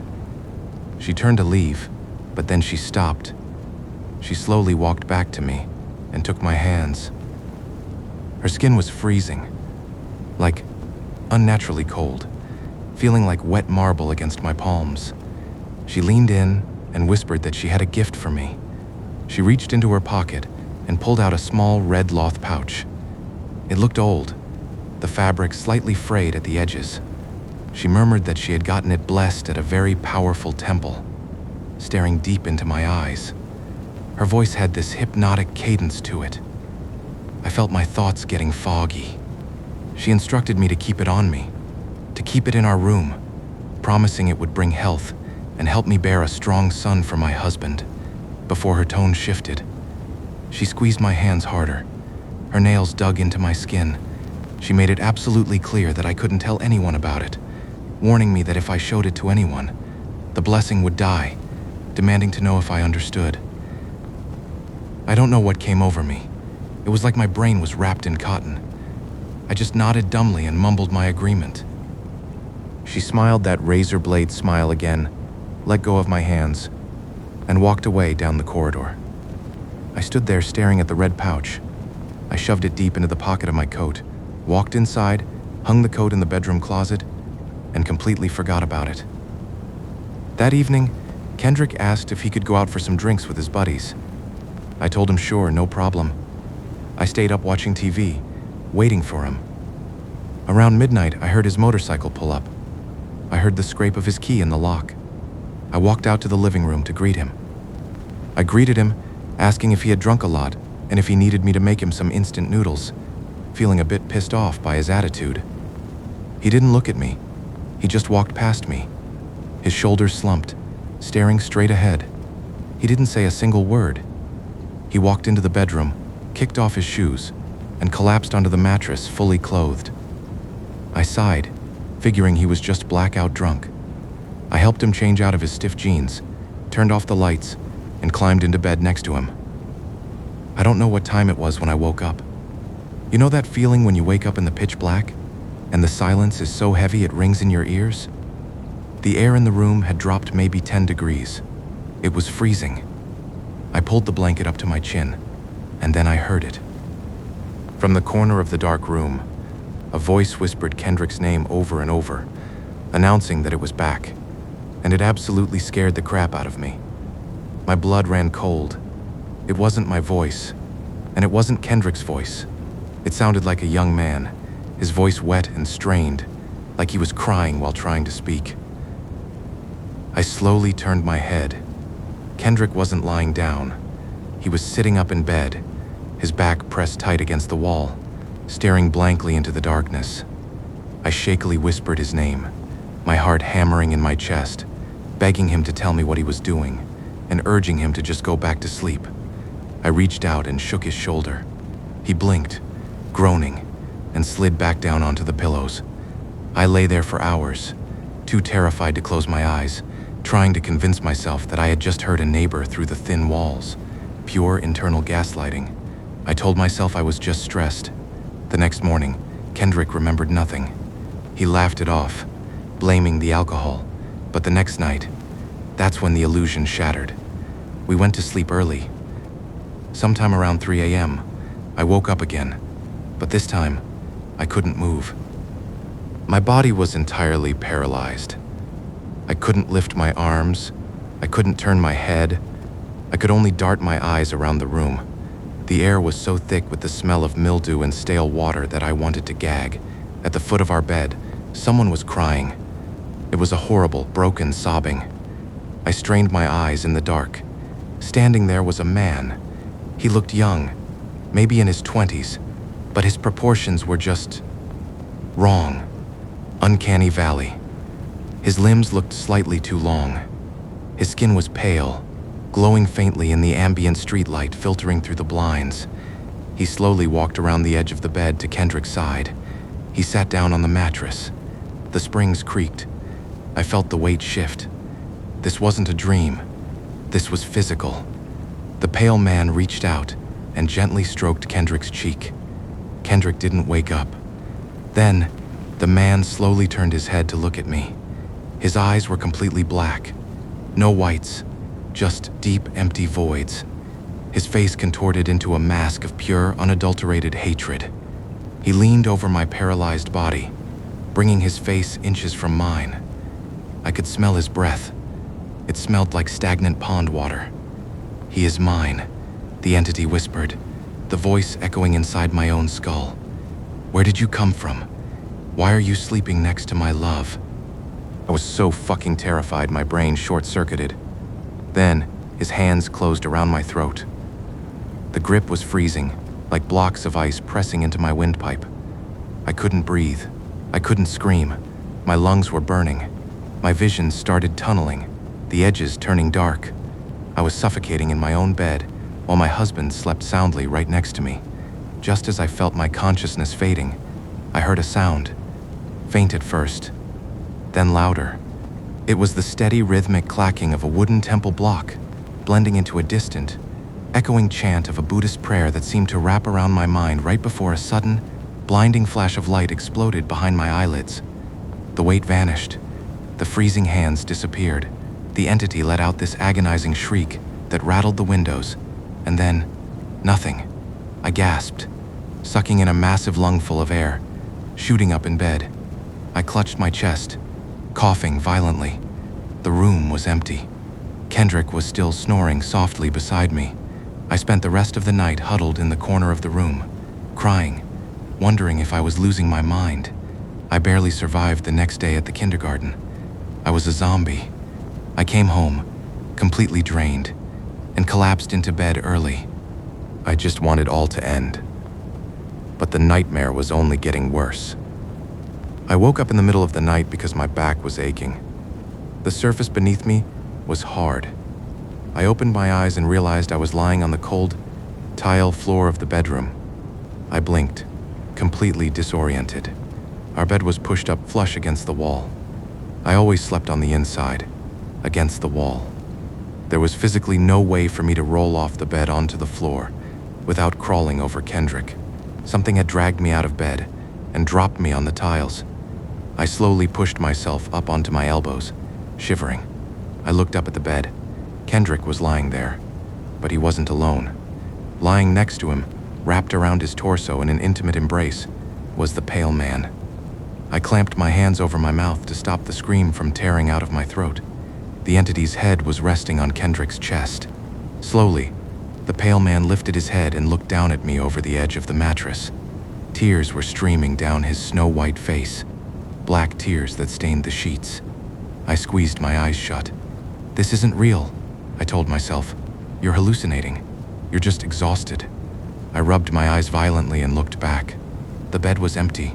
She turned to leave, but then she stopped. She slowly walked back to me and took my hands. Her skin was freezing, like unnaturally cold, feeling like wet marble against my palms. She leaned in and whispered that she had a gift for me. She reached into her pocket and pulled out a small red cloth pouch. It looked old, the fabric slightly frayed at the edges. She murmured that she had gotten it blessed at a very powerful temple, staring deep into my eyes. Her voice had this hypnotic cadence to it. I felt my thoughts getting foggy. She instructed me to keep it on me, to keep it in our room, promising it would bring health and help me bear a strong son for my husband. Before her tone shifted, she squeezed my hands harder. Her nails dug into my skin. She made it absolutely clear that I couldn't tell anyone about it, warning me that if I showed it to anyone, the blessing would die, demanding to know if I understood. I don't know what came over me. It was like my brain was wrapped in cotton. I just nodded dumbly and mumbled my agreement. She smiled that razor blade smile again, let go of my hands, and walked away down the corridor. I stood there staring at the red pouch. I shoved it deep into the pocket of my coat, walked inside, hung the coat in the bedroom closet, and completely forgot about it. That evening, Kendrick asked if he could go out for some drinks with his buddies. I told him sure, no problem. I stayed up watching TV, waiting for him. Around midnight, I heard his motorcycle pull up. I heard the scrape of his key in the lock. I walked out to the living room to greet him. I greeted him, asking if he had drunk a lot and if he needed me to make him some instant noodles, feeling a bit pissed off by his attitude. He didn't look at me. He just walked past me. His shoulders slumped, staring straight ahead. He didn't say a single word. He walked into the bedroom, kicked off his shoes, and collapsed onto the mattress fully clothed. I sighed, figuring he was just blackout drunk. I helped him change out of his stiff jeans, turned off the lights, and climbed into bed next to him. I don't know what time it was when I woke up. You know that feeling when you wake up in the pitch black, and the silence is so heavy it rings in your ears? The air in the room had dropped maybe 10 degrees. It was freezing. I pulled the blanket up to my chin, and then I heard it. From the corner of the dark room, a voice whispered Kendrick's name over and over, announcing that it was back, and it absolutely scared the crap out of me. My blood ran cold. It wasn't my voice, and it wasn't Kendrick's voice. It sounded like a young man, his voice wet and strained, like he was crying while trying to speak. I slowly turned my head. Kendrick wasn't lying down. He was sitting up in bed, his back pressed tight against the wall, staring blankly into the darkness. I shakily whispered his name, my heart hammering in my chest, begging him to tell me what he was doing, and urging him to just go back to sleep. I reached out and shook his shoulder. He blinked, groaning, and slid back down onto the pillows. I lay there for hours, too terrified to close my eyes, trying to convince myself that I had just heard a neighbor through the thin walls. Pure internal gaslighting. I told myself I was just stressed. The next morning, Kendrick remembered nothing. He laughed it off, blaming the alcohol. But the next night, that's when the illusion shattered. We went to sleep early. Sometime around 3 a.m., I woke up again, but this time, I couldn't move. My body was entirely paralyzed. I couldn't lift my arms. I couldn't turn my head. I could only dart my eyes around the room. The air was so thick with the smell of mildew and stale water that I wanted to gag. At the foot of our bed, someone was crying. It was a horrible, broken sobbing. I strained my eyes in the dark. Standing there was a man. He looked young, maybe in his 20s, but his proportions were just wrong. Uncanny valley. His limbs looked slightly too long. His skin was pale, glowing faintly in the ambient streetlight filtering through the blinds. He slowly walked around the edge of the bed to Kendrick's side. He sat down on the mattress. The springs creaked. I felt the weight shift. This wasn't a dream. This was physical. The pale man reached out, and gently stroked Kendrick's cheek. Kendrick didn't wake up. Then, the man slowly turned his head to look at me. His eyes were completely black. No whites, just deep, empty voids. His face contorted into a mask of pure, unadulterated hatred. He leaned over my paralyzed body, bringing his face inches from mine. I could smell his breath. It smelled like stagnant pond water. "He is mine," the entity whispered, the voice echoing inside my own skull. "Where did you come from? Why are you sleeping next to my love?" I was so fucking terrified my brain short-circuited. Then, his hands closed around my throat. The grip was freezing, like blocks of ice pressing into my windpipe. I couldn't breathe. I couldn't scream. My lungs were burning. My vision started tunneling, the edges turning dark. I was suffocating in my own bed, while my husband slept soundly right next to me. Just as I felt my consciousness fading, I heard a sound, faint at first, then louder. It was the steady rhythmic clacking of a wooden temple block, blending into a distant, echoing chant of a Buddhist prayer that seemed to wrap around my mind right before a sudden, blinding flash of light exploded behind my eyelids. The weight vanished. The freezing hands disappeared. The entity let out this agonizing shriek that rattled the windows, and then, nothing. I gasped, sucking in a massive lungful of air, shooting up in bed. I clutched my chest, coughing violently. The room was empty. Kendrick was still snoring softly beside me. I spent the rest of the night huddled in the corner of the room, crying, wondering if I was losing my mind. I barely survived the next day at the kindergarten. I was a zombie. I came home, completely drained, and collapsed into bed early. I just wanted all to end. But the nightmare was only getting worse. I woke up in the middle of the night because my back was aching. The surface beneath me was hard. I opened my eyes and realized I was lying on the cold, tile floor of the bedroom. I blinked, completely disoriented. Our bed was pushed up flush against the wall. I always slept on the inside, against the wall. There was physically no way for me to roll off the bed onto the floor without crawling over Kendrick. Something had dragged me out of bed and dropped me on the tiles. I slowly pushed myself up onto my elbows, shivering. I looked up at the bed. Kendrick was lying there, but he wasn't alone. Lying next to him, wrapped around his torso in an intimate embrace, was the pale man. I clamped my hands over my mouth to stop the scream from tearing out of my throat. The entity's head was resting on Kendrick's chest. Slowly, the pale man lifted his head and looked down at me over the edge of the mattress. Tears were streaming down his snow-white face, black tears that stained the sheets. I squeezed my eyes shut. "This isn't real," I told myself. "You're hallucinating. You're just exhausted." I rubbed my eyes violently and looked back. The bed was empty.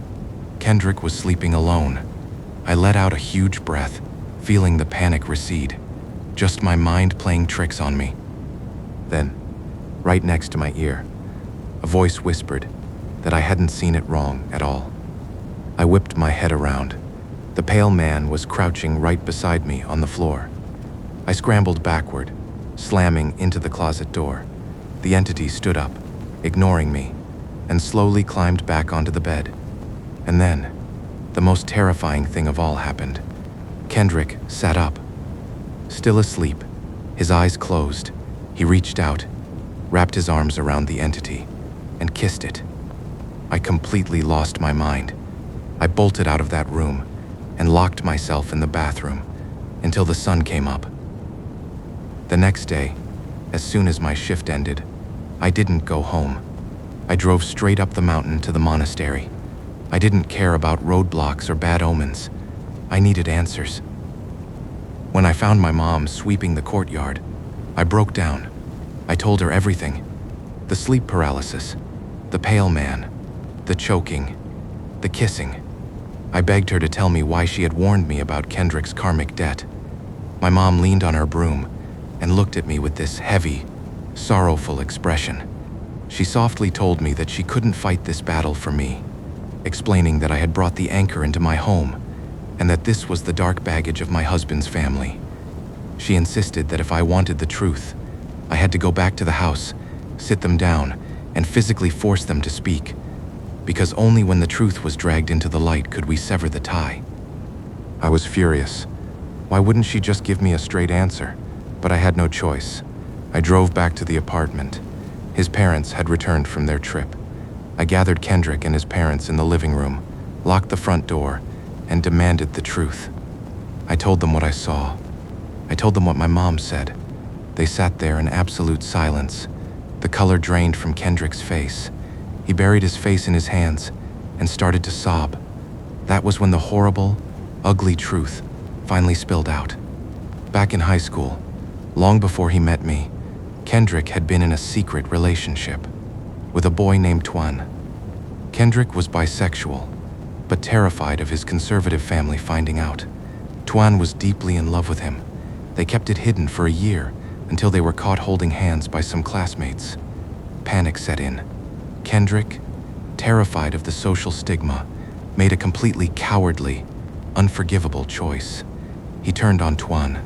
Kendrick was sleeping alone. I let out a huge breath, feeling the panic recede. Just my mind playing tricks on me. Then, right next to my ear, a voice whispered that I hadn't seen it wrong at all. I whipped my head around. The pale man was crouching right beside me on the floor. I scrambled backward, slamming into the closet door. The entity stood up, ignoring me, and slowly climbed back onto the bed. And then, the most terrifying thing of all happened. Kendrick sat up. Still asleep, his eyes closed, he reached out, wrapped his arms around the entity, and kissed it. I completely lost my mind. I bolted out of that room and locked myself in the bathroom until the sun came up. The next day, as soon as my shift ended, I didn't go home. I drove straight up the mountain to the monastery. I didn't care about roadblocks or bad omens. I needed answers. When I found my mom sweeping the courtyard, I broke down. I told her everything. The sleep paralysis, the pale man, the choking, the kissing. I begged her to tell me why she had warned me about Kendrick's karmic debt. My mom leaned on her broom and looked at me with this heavy, sorrowful expression. She softly told me that she couldn't fight this battle for me, explaining that I had brought the anchor into my home and that this was the dark baggage of my husband's family. She insisted that if I wanted the truth, I had to go back to the house, sit them down, and physically force them to speak, because only when the truth was dragged into the light could we sever the tie. I was furious. Why wouldn't she just give me a straight answer? But I had no choice. I drove back to the apartment. His parents had returned from their trip. I gathered Kendrick and his parents in the living room, locked the front door, and demanded the truth. I told them what I saw. I told them what my mom said. They sat there in absolute silence. The color drained from Kendrick's face. He buried his face in his hands and started to sob. That was when the horrible, ugly truth finally spilled out. Back in high school, long before he met me, Kendrick had been in a secret relationship with a boy named Twan. Kendrick was bisexual, but terrified of his conservative family finding out. Twan was deeply in love with him. They kept it hidden for a year until they were caught holding hands by some classmates. Panic set in. Kendrick, terrified of the social stigma, made a completely cowardly, unforgivable choice. He turned on Twan.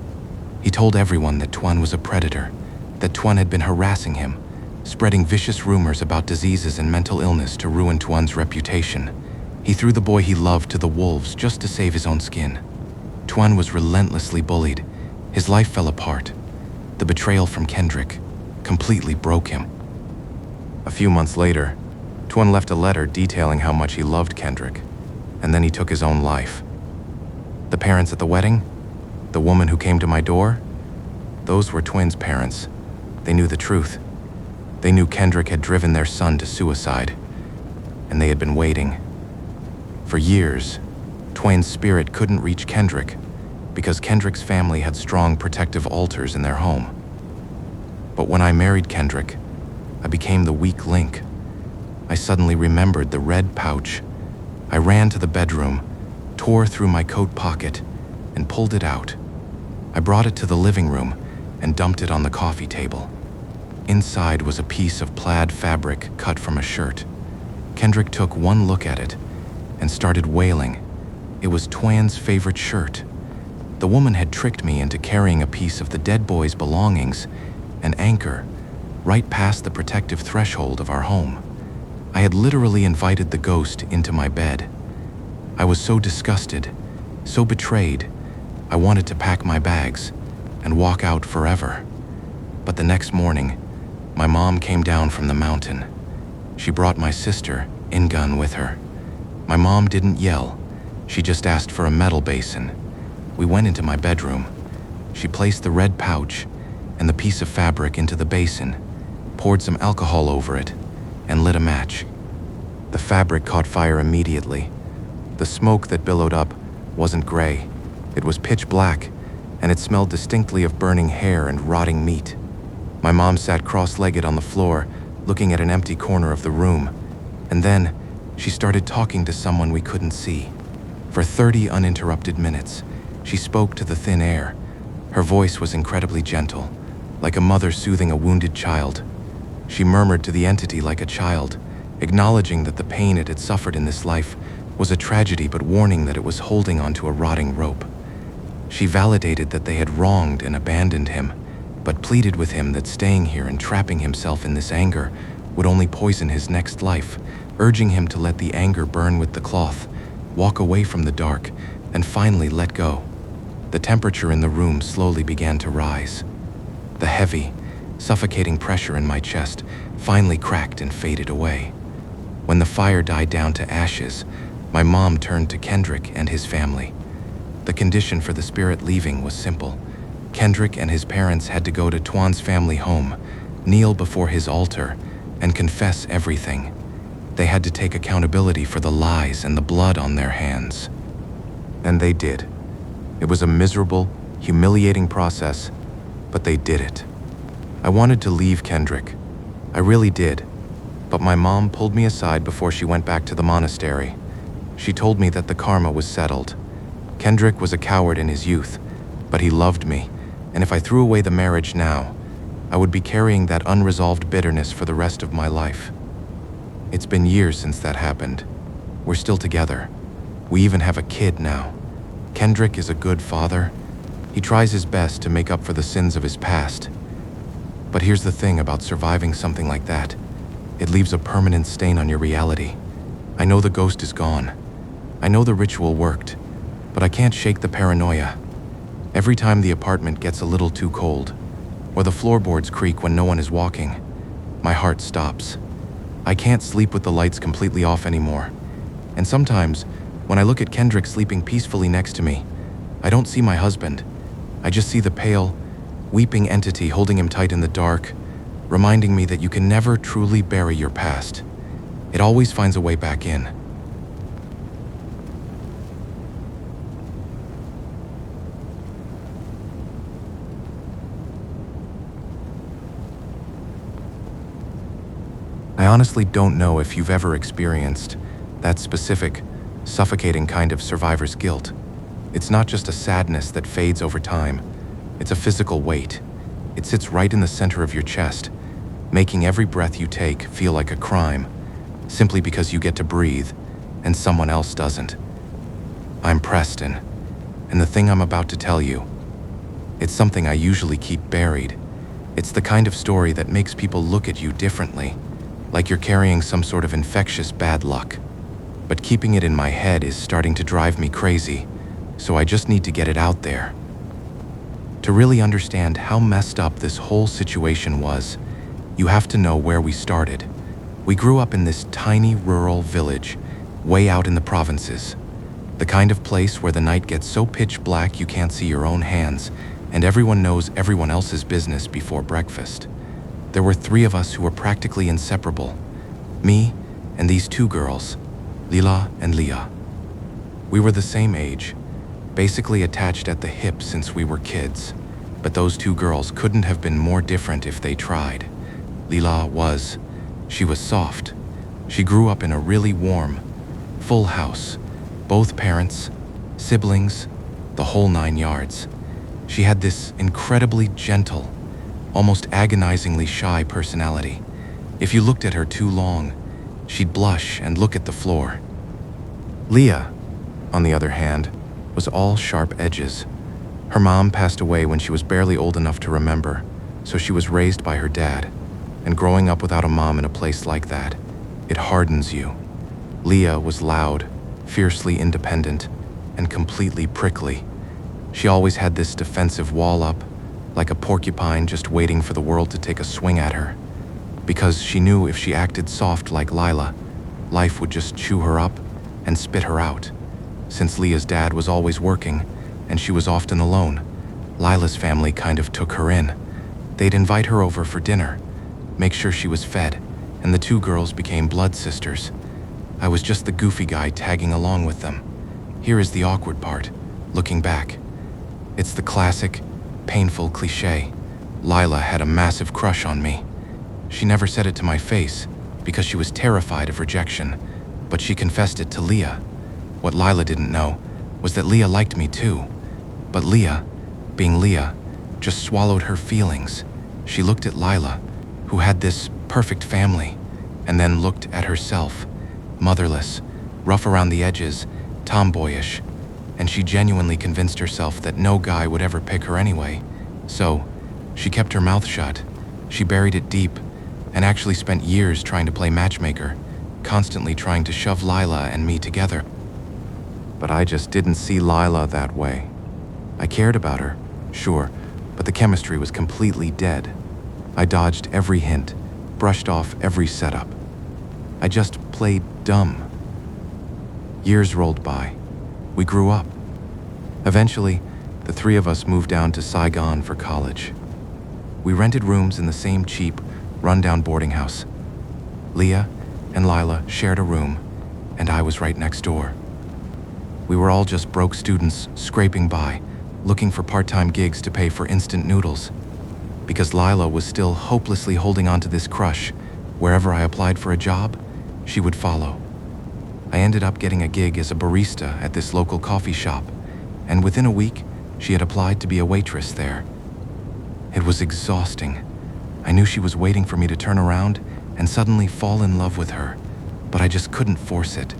He told everyone that Twan was a predator, that Twan had been harassing him, spreading vicious rumors about diseases and mental illness to ruin Twan's reputation. He threw the boy he loved to the wolves just to save his own skin. Twan was relentlessly bullied. His life fell apart. The betrayal from Kendrick completely broke him. A few months later, Twan left a letter detailing how much he loved Kendrick, and then he took his own life. The parents at the wedding, the woman who came to my door, those were Twan's parents. They knew the truth. They knew Kendrick had driven their son to suicide, and they had been waiting. For years, Twan's spirit couldn't reach Kendrick because Kendrick's family had strong protective altars in their home. But when I married Kendrick, I became the weak link. I suddenly remembered the red pouch. I ran to the bedroom, tore through my coat pocket, and pulled it out. I brought it to the living room and dumped it on the coffee table. Inside was a piece of plaid fabric cut from a shirt. Kendrick took one look at it and started wailing. It was Twan's favorite shirt. The woman had tricked me into carrying a piece of the dead boy's belongings, an anchor, right past the protective threshold of our home. I had literally invited the ghost into my bed. I was so disgusted, so betrayed, I wanted to pack my bags and walk out forever. But the next morning, my mom came down from the mountain. She brought my sister, Ingun, with her. My mom didn't yell. She just asked for a metal basin. We went into my bedroom. She placed the red pouch and the piece of fabric into the basin, poured some alcohol over it, and lit a match. The fabric caught fire immediately. The smoke that billowed up wasn't gray. It was pitch black, and it smelled distinctly of burning hair and rotting meat. My mom sat cross-legged on the floor, looking at an empty corner of the room, and then she started talking to someone we couldn't see. For 30 uninterrupted minutes, she spoke to the thin air. Her voice was incredibly gentle, like a mother soothing a wounded child. She murmured to the entity like a child, acknowledging that the pain it had suffered in this life was a tragedy, but warning that it was holding onto a rotting rope. She validated that they had wronged and abandoned him, but pleaded with him that staying here and trapping himself in this anger would only poison his next life, urging him to let the anger burn with the cloth, walk away from the dark, and finally let go. The temperature in the room slowly began to rise. The heavy, suffocating pressure in my chest finally cracked and faded away. When the fire died down to ashes, my mom turned to Kendrick and his family. The condition for the spirit leaving was simple. Kendrick and his parents had to go to Twan's family home, kneel before his altar, and confess everything. They had to take accountability for the lies and the blood on their hands. And they did. It was a miserable, humiliating process, but they did it. I wanted to leave Kendrick. I really did. But my mom pulled me aside before she went back to the monastery. She told me that the karma was settled. Kendrick was a coward in his youth, but he loved me, and if I threw away the marriage now, I would be carrying that unresolved bitterness for the rest of my life. It's been years since that happened. We're still together. We even have a kid now. Kendrick is a good father. He tries his best to make up for the sins of his past. But here's the thing about surviving something like that. It leaves a permanent stain on your reality. I know the ghost is gone. I know the ritual worked, but I can't shake the paranoia. Every time the apartment gets a little too cold, or the floorboards creak when no one is walking, my heart stops. I can't sleep with the lights completely off anymore. And sometimes, when I look at Kendrick sleeping peacefully next to me, I don't see my husband. I just see the pale, weeping entity holding him tight in the dark, reminding me that you can never truly bury your past. It always finds a way back in. I honestly don't know if you've ever experienced that specific, suffocating kind of survivor's guilt. It's not just a sadness that fades over time. It's a physical weight. It sits right in the center of your chest, making every breath you take feel like a crime, simply because you get to breathe and someone else doesn't. I'm Preston, and the thing I'm about to tell you, it's something I usually keep buried. It's the kind of story that makes people look at you differently, like you're carrying some sort of infectious bad luck. But keeping it in my head is starting to drive me crazy, so I just need to get it out there. To really understand how messed up this whole situation was, you have to know where we started. We grew up in this tiny rural village, way out in the provinces. The kind of place where the night gets so pitch black you can't see your own hands, and everyone knows everyone else's business before breakfast. There were 3 of us who were practically inseparable. Me and these 2 girls, Lila and Leah. We were the same age, basically attached at the hip since we were kids. But those 2 girls couldn't have been more different if they tried. Lila was. She was soft. She grew up in a really warm, full house. Both parents, siblings, the whole 9 yards. She had this incredibly gentle, almost agonizingly shy personality. If you looked at her too long, she'd blush and look at the floor. Leah, on the other hand, was all sharp edges. Her mom passed away when she was barely old enough to remember, so she was raised by her dad. And growing up without a mom in a place like that, it hardens you. Leah was loud, fiercely independent, and completely prickly. She always had this defensive wall up, like a porcupine just waiting for the world to take a swing at her. Because she knew if she acted soft like Lila, life would just chew her up and spit her out. Since Leah's dad was always working, and she was often alone, Lila's family kind of took her in. They'd invite her over for dinner, make sure she was fed, and the 2 girls became blood sisters. I was just the goofy guy tagging along with them. Here is the awkward part, looking back. It's the classic, painful cliche. Lila had a massive crush on me. She never said it to my face because she was terrified of rejection, but she confessed it to Leah. What Lila didn't know was that Leah liked me too. But Leah, being Leah, just swallowed her feelings. She looked at Lila, who had this perfect family, and then looked at herself, motherless, rough around the edges, tomboyish, and she genuinely convinced herself that no guy would ever pick her anyway. So, she kept her mouth shut. She buried it deep, and actually spent years trying to play matchmaker, constantly trying to shove Lila and me together. But I just didn't see Lila that way. I cared about her, sure, but the chemistry was completely dead. I dodged every hint, brushed off every setup. I just played dumb. Years rolled by. We grew up. Eventually, the 3 of us moved down to Saigon for college. We rented rooms in the same cheap, rundown boarding house. Leah and Lila shared a room, and I was right next door. We were all just broke students scraping by, looking for part-time gigs to pay for instant noodles. Because Lila was still hopelessly holding on to this crush, wherever I applied for a job, she would follow. I ended up getting a gig as a barista at this local coffee shop, and within a week, she had applied to be a waitress there. It was exhausting. I knew she was waiting for me to turn around and suddenly fall in love with her, but I just couldn't force it.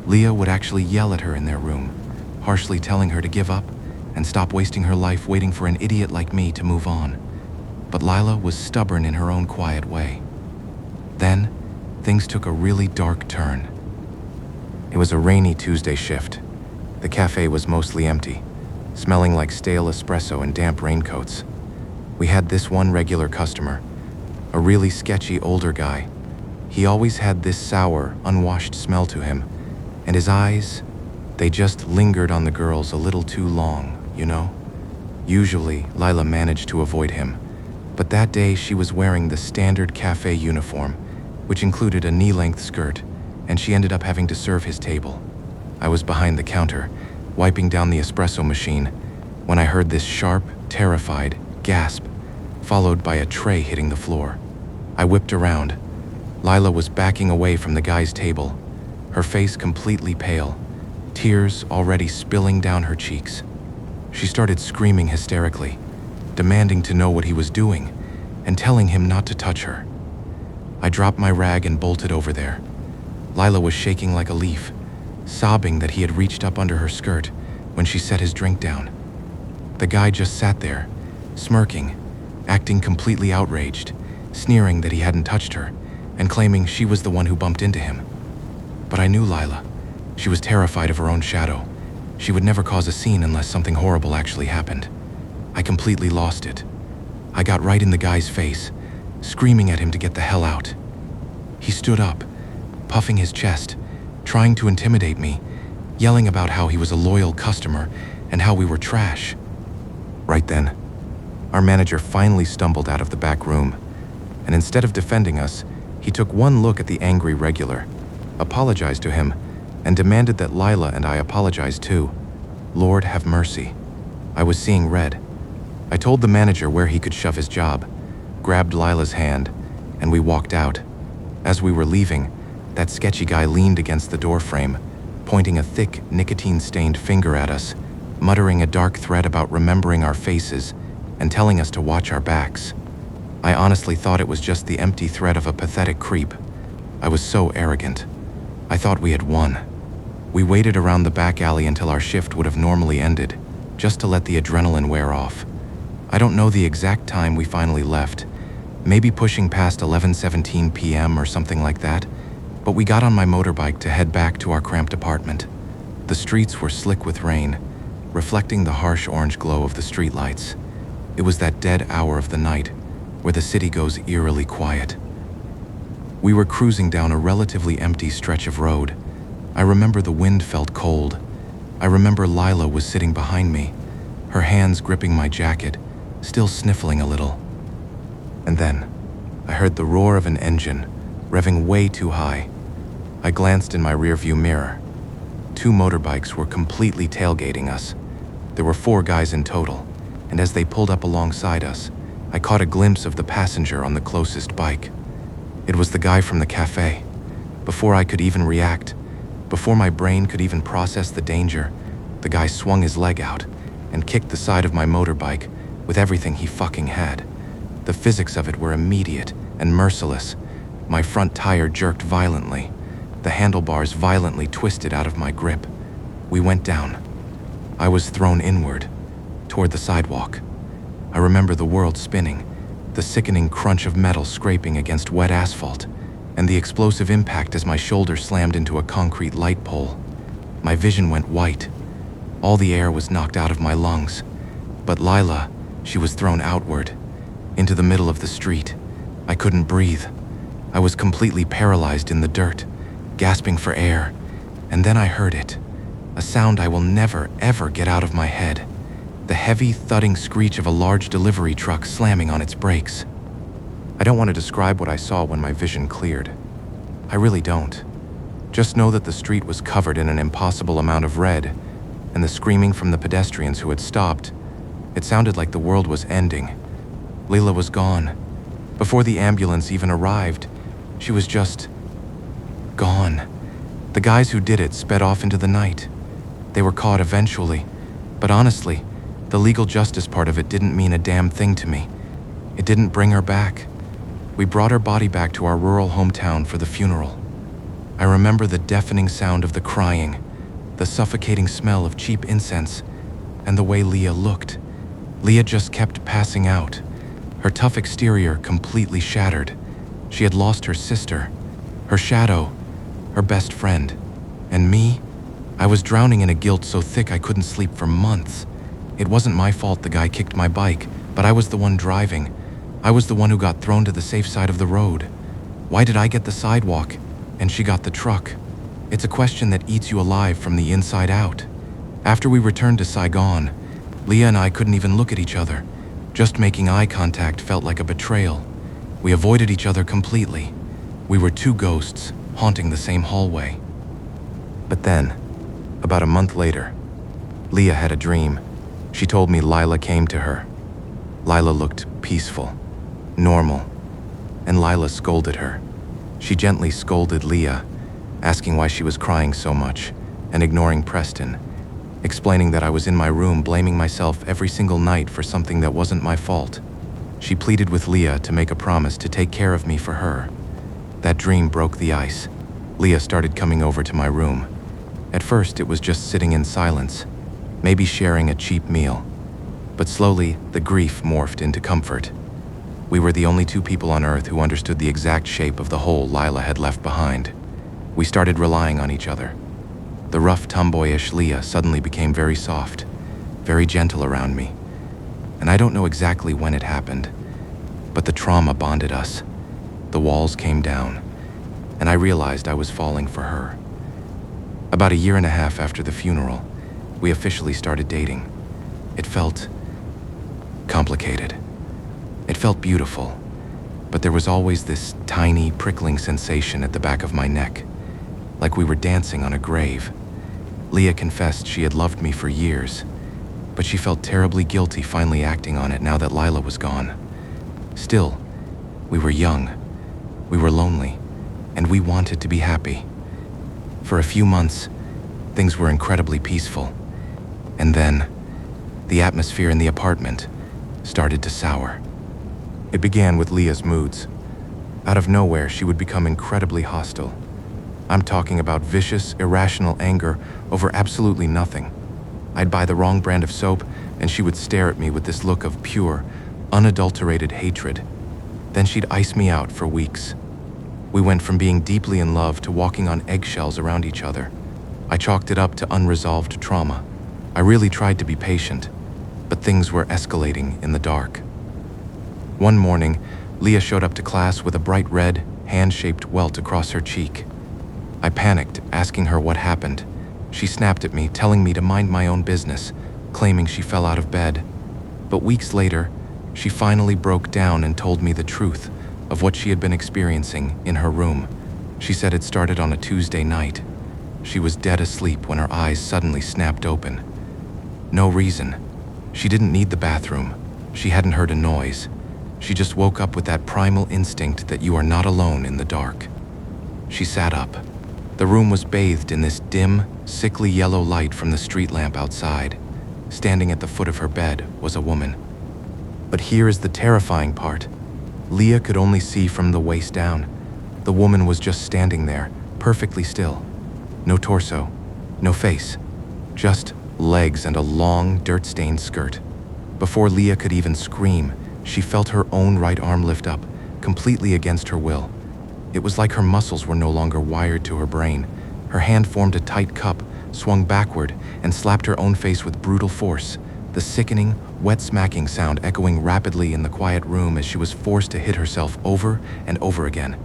Leah would actually yell at her in their room, harshly telling her to give up and stop wasting her life waiting for an idiot like me to move on. But Lila was stubborn in her own quiet way. Then, things took a really dark turn. It was a rainy Tuesday shift. The cafe was mostly empty, smelling like stale espresso and damp raincoats. We had this one regular customer, a really sketchy older guy. He always had this sour, unwashed smell to him, and his eyes, they just lingered on the girls a little too long, you know? Usually, Lila managed to avoid him, but that day she was wearing the standard cafe uniform, which included a knee-length skirt, and she ended up having to serve his table. I was behind the counter, wiping down the espresso machine, when I heard this sharp, terrified gasp, followed by a tray hitting the floor. I whipped around. Lila was backing away from the guy's table, her face completely pale, tears already spilling down her cheeks. She started screaming hysterically, demanding to know what he was doing, and telling him not to touch her. I dropped my rag and bolted over there. Lila was shaking like a leaf, sobbing that he had reached up under her skirt when she set his drink down. The guy just sat there, smirking, acting completely outraged, sneering that he hadn't touched her, and claiming she was the one who bumped into him. But I knew Lila. She was terrified of her own shadow. She would never cause a scene unless something horrible actually happened. I completely lost it. I got right in the guy's face, screaming at him to get the hell out. He stood up, puffing his chest, trying to intimidate me, yelling about how he was a loyal customer and how we were trash. Right then, our manager finally stumbled out of the back room, and instead of defending us, he took one look at the angry regular, apologized to him, and demanded that Lila and I apologize too. Lord have mercy. I was seeing red. I told the manager where he could shove his job, grabbed Lila's hand, and we walked out. As we were leaving, that sketchy guy leaned against the door frame, pointing a thick, nicotine-stained finger at us, muttering a dark threat about remembering our faces and telling us to watch our backs. I honestly thought it was just the empty threat of a pathetic creep. I was so arrogant. I thought we had won. We waited around the back alley until our shift would have normally ended, just to let the adrenaline wear off. I don't know the exact time we finally left, maybe pushing past 11:17 p.m. or something like that, but we got on my motorbike to head back to our cramped apartment. The streets were slick with rain, reflecting the harsh orange glow of the streetlights. It was that dead hour of the night where the city goes eerily quiet. We were cruising down a relatively empty stretch of road. I remember the wind felt cold. I remember Lila was sitting behind me, her hands gripping my jacket, still sniffling a little. And then, I heard the roar of an engine, revving way too high. I glanced in my rearview mirror. 2 motorbikes were completely tailgating us. There were 4 guys in total, and as they pulled up alongside us, I caught a glimpse of the passenger on the closest bike. It was the guy from the cafe. Before I could even react, before my brain could even process the danger, the guy swung his leg out and kicked the side of my motorbike with everything he fucking had. The physics of it were immediate and merciless. My front tire jerked violently. The handlebars violently twisted out of my grip. We went down. I was thrown inward, toward the sidewalk. I remember the world spinning, the sickening crunch of metal scraping against wet asphalt, and the explosive impact as my shoulder slammed into a concrete light pole. My vision went white. All the air was knocked out of my lungs. But Lila, she was thrown outward, into the middle of the street. I couldn't breathe. I was completely paralyzed in the dirt, gasping for air. And then I heard it, a sound I will never, ever get out of my head. The heavy, thudding screech of a large delivery truck slamming on its brakes. I don't want to describe what I saw when my vision cleared. I really don't. Just know that the street was covered in an impossible amount of red, and the screaming from the pedestrians who had stopped. It sounded like the world was ending. Lila was gone. Before the ambulance even arrived, she was just gone. The guys who did it sped off into the night. They were caught eventually, but honestly, the legal justice part of it didn't mean a damn thing to me. It didn't bring her back. We brought her body back to our rural hometown for the funeral. I remember the deafening sound of the crying, the suffocating smell of cheap incense, and the way Leah looked. Leah just kept passing out, her tough exterior completely shattered. She had lost her sister, Her shadow, her best friend. And me? I was drowning in a guilt so thick I couldn't sleep for months. It wasn't my fault the guy kicked my bike, but I was the one driving. I was the one who got thrown to the safe side of the road. Why did I get the sidewalk, and she got the truck? It's a question that eats you alive from the inside out. After we returned to Saigon, Leah and I couldn't even look at each other. Just making eye contact felt like a betrayal. We avoided each other completely. We were two ghosts, haunting the same hallway. But then, about a month later, Leah had a dream. She told me Lila came to her. Lila looked peaceful, normal, and Lila scolded her. She gently scolded Leah, asking why she was crying so much, and ignoring Preston, explaining that I was in my room blaming myself every single night for something that wasn't my fault. She pleaded with Leah to make a promise to take care of me for her. That dream broke the ice. Leah started coming over to my room. At first, it was just sitting in silence, maybe sharing a cheap meal. But slowly, the grief morphed into comfort. We were the only two people on Earth who understood the exact shape of the hole Lila had left behind. We started relying on each other. The rough, tomboyish Leah suddenly became very soft, very gentle around me. And I don't know exactly when it happened, but the trauma bonded us. The walls came down, and I realized I was falling for her. About a year and a half after the funeral, we officially started dating. It felt complicated. It felt beautiful, but there was always this tiny, prickling sensation at the back of my neck, like we were dancing on a grave. Leah confessed she had loved me for years, but she felt terribly guilty finally acting on it now that Lila was gone. Still, we were young, we were lonely, and we wanted to be happy. For a few months, things were incredibly peaceful. And then, the atmosphere in the apartment started to sour. It began with Leah's moods. Out of nowhere, she would become incredibly hostile. I'm talking about vicious, irrational anger over absolutely nothing. I'd buy the wrong brand of soap, and she would stare at me with this look of pure, unadulterated hatred. Then she'd ice me out for weeks. We went from being deeply in love to walking on eggshells around each other. I chalked it up to unresolved trauma. I really tried to be patient, but things were escalating in the dark. One morning, Leah showed up to class with a bright red, hand-shaped welt across her cheek. I panicked, asking her what happened. She snapped at me, telling me to mind my own business, claiming she fell out of bed. But weeks later, she finally broke down and told me the truth of what she had been experiencing in her room. She said it started on a Tuesday night. She was dead asleep when her eyes suddenly snapped open. No reason. She didn't need the bathroom. She hadn't heard a noise. She just woke up with that primal instinct that you are not alone in the dark. She sat up. The room was bathed in this dim, sickly yellow light from the street lamp outside. Standing at the foot of her bed was a woman. But here is the terrifying part. Leah could only see from the waist down. The woman was just standing there, perfectly still. No torso, no face, just legs and a long, dirt-stained skirt. Before Leah could even scream, she felt her own right arm lift up, completely against her will. It was like her muscles were no longer wired to her brain. Her hand formed a tight cup, swung backward, and slapped her own face with brutal force, the sickening, wet smacking sound echoing rapidly in the quiet room as she was forced to hit herself over and over again.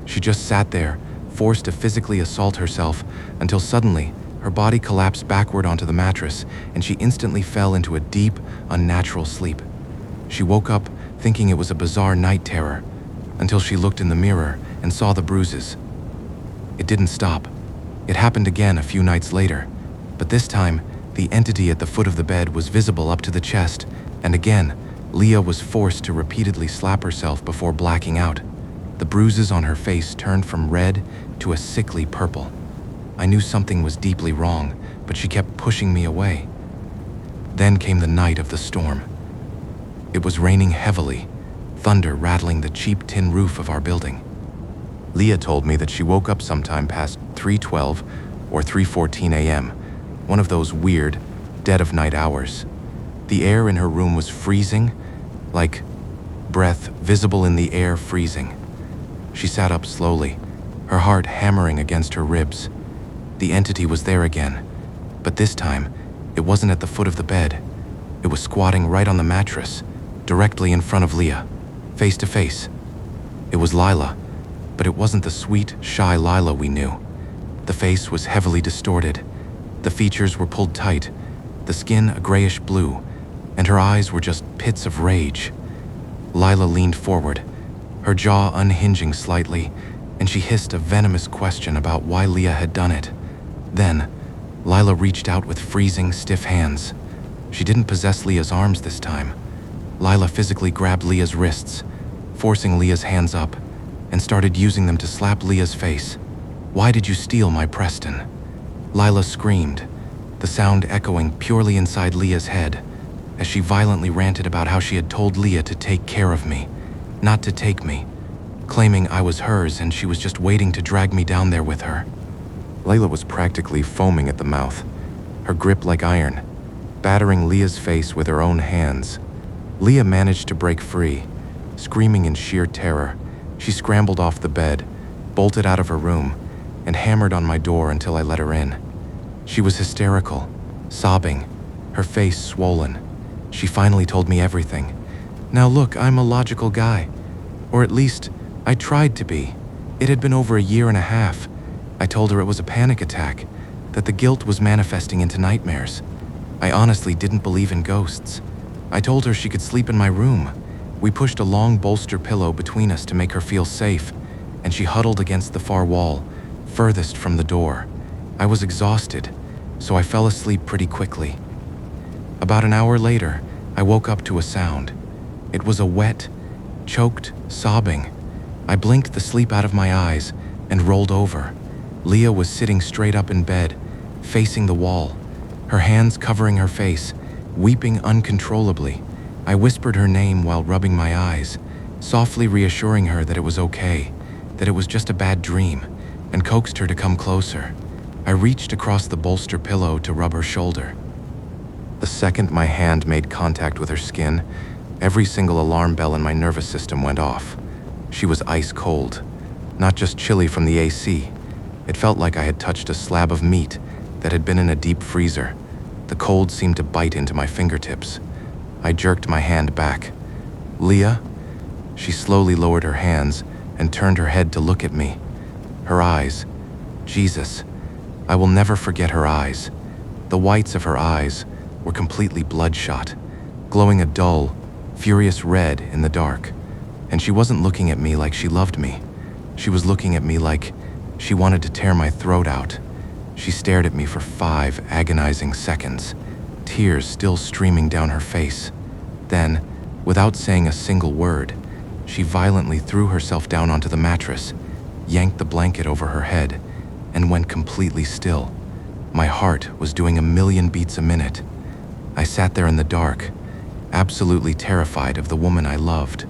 She just sat there, forced to physically assault herself, until suddenly, her body collapsed backward onto the mattress, and she instantly fell into a deep, unnatural sleep. She woke up thinking it was a bizarre night terror, until she looked in the mirror and saw the bruises. It didn't stop. It happened again a few nights later, but this time, the entity at the foot of the bed was visible up to the chest, and again, Leah was forced to repeatedly slap herself before blacking out. The bruises on her face turned from red to a sickly purple. I knew something was deeply wrong, but she kept pushing me away. Then came the night of the storm. It was raining heavily, thunder rattling the cheap tin roof of our building. Leah told me that she woke up sometime past 3:12 or 3:14 a.m., one of those weird, dead-of-night hours. The air in her room was freezing, like breath visible in the air freezing. She sat up slowly, her heart hammering against her ribs. The entity was there again, but this time, it wasn't at the foot of the bed. It was squatting right on the mattress, directly in front of Leah, face to face. It was Lila, but it wasn't the sweet, shy Lila we knew. The face was heavily distorted. The features were pulled tight, the skin a grayish blue, and her eyes were just pits of rage. Lila leaned forward, her jaw unhinging slightly, and she hissed a venomous question about why Leah had done it. Then, Lila reached out with freezing, stiff hands. She didn't possess Leah's arms this time. Lila physically grabbed Leah's wrists, forcing Leah's hands up, and started using them to slap Leah's face. "Why did you steal my Preston?" Lila screamed, the sound echoing purely inside Leah's head, as she violently ranted about how she had told Leah to take care of me, not to take me, claiming I was hers and she was just waiting to drag me down there with her. Layla was practically foaming at the mouth, her grip like iron, battering Leah's face with her own hands. Leah managed to break free. Screaming in sheer terror, she scrambled off the bed, bolted out of her room, and hammered on my door until I let her in. She was hysterical, sobbing, her face swollen. She finally told me everything. Now look, I'm a logical guy. Or at least, I tried to be. It had been over a year and a half. I told her it was a panic attack, that the guilt was manifesting into nightmares. I honestly didn't believe in ghosts. I told her she could sleep in my room. We pushed a long bolster pillow between us to make her feel safe, and she huddled against the far wall, furthest from the door. I was exhausted, so I fell asleep pretty quickly. About an hour later, I woke up to a sound. It was a wet, choked sobbing. I blinked the sleep out of my eyes and rolled over. Leah was sitting straight up in bed, facing the wall, her hands covering her face, weeping uncontrollably. I whispered her name while rubbing my eyes, softly reassuring her that it was okay, that it was just a bad dream, and coaxed her to come closer. I reached across the bolster pillow to rub her shoulder. The second my hand made contact with her skin, every single alarm bell in my nervous system went off. She was ice cold, not just chilly from the AC. It felt like I had touched a slab of meat that had been in a deep freezer. The cold seemed to bite into my fingertips. I jerked my hand back. "Leah?" She slowly lowered her hands and turned her head to look at me. Her eyes, Jesus, I will never forget her eyes. The whites of her eyes were completely bloodshot, glowing a dull, furious red in the dark. And she wasn't looking at me like she loved me. She was looking at me like she wanted to tear my throat out. She stared at me for 5 agonizing seconds, tears still streaming down her face. Then, without saying a single word, she violently threw herself down onto the mattress, yanked the blanket over her head, and went completely still. My heart was doing 1,000,000 beats a minute. I sat there in the dark, absolutely terrified of the woman I loved.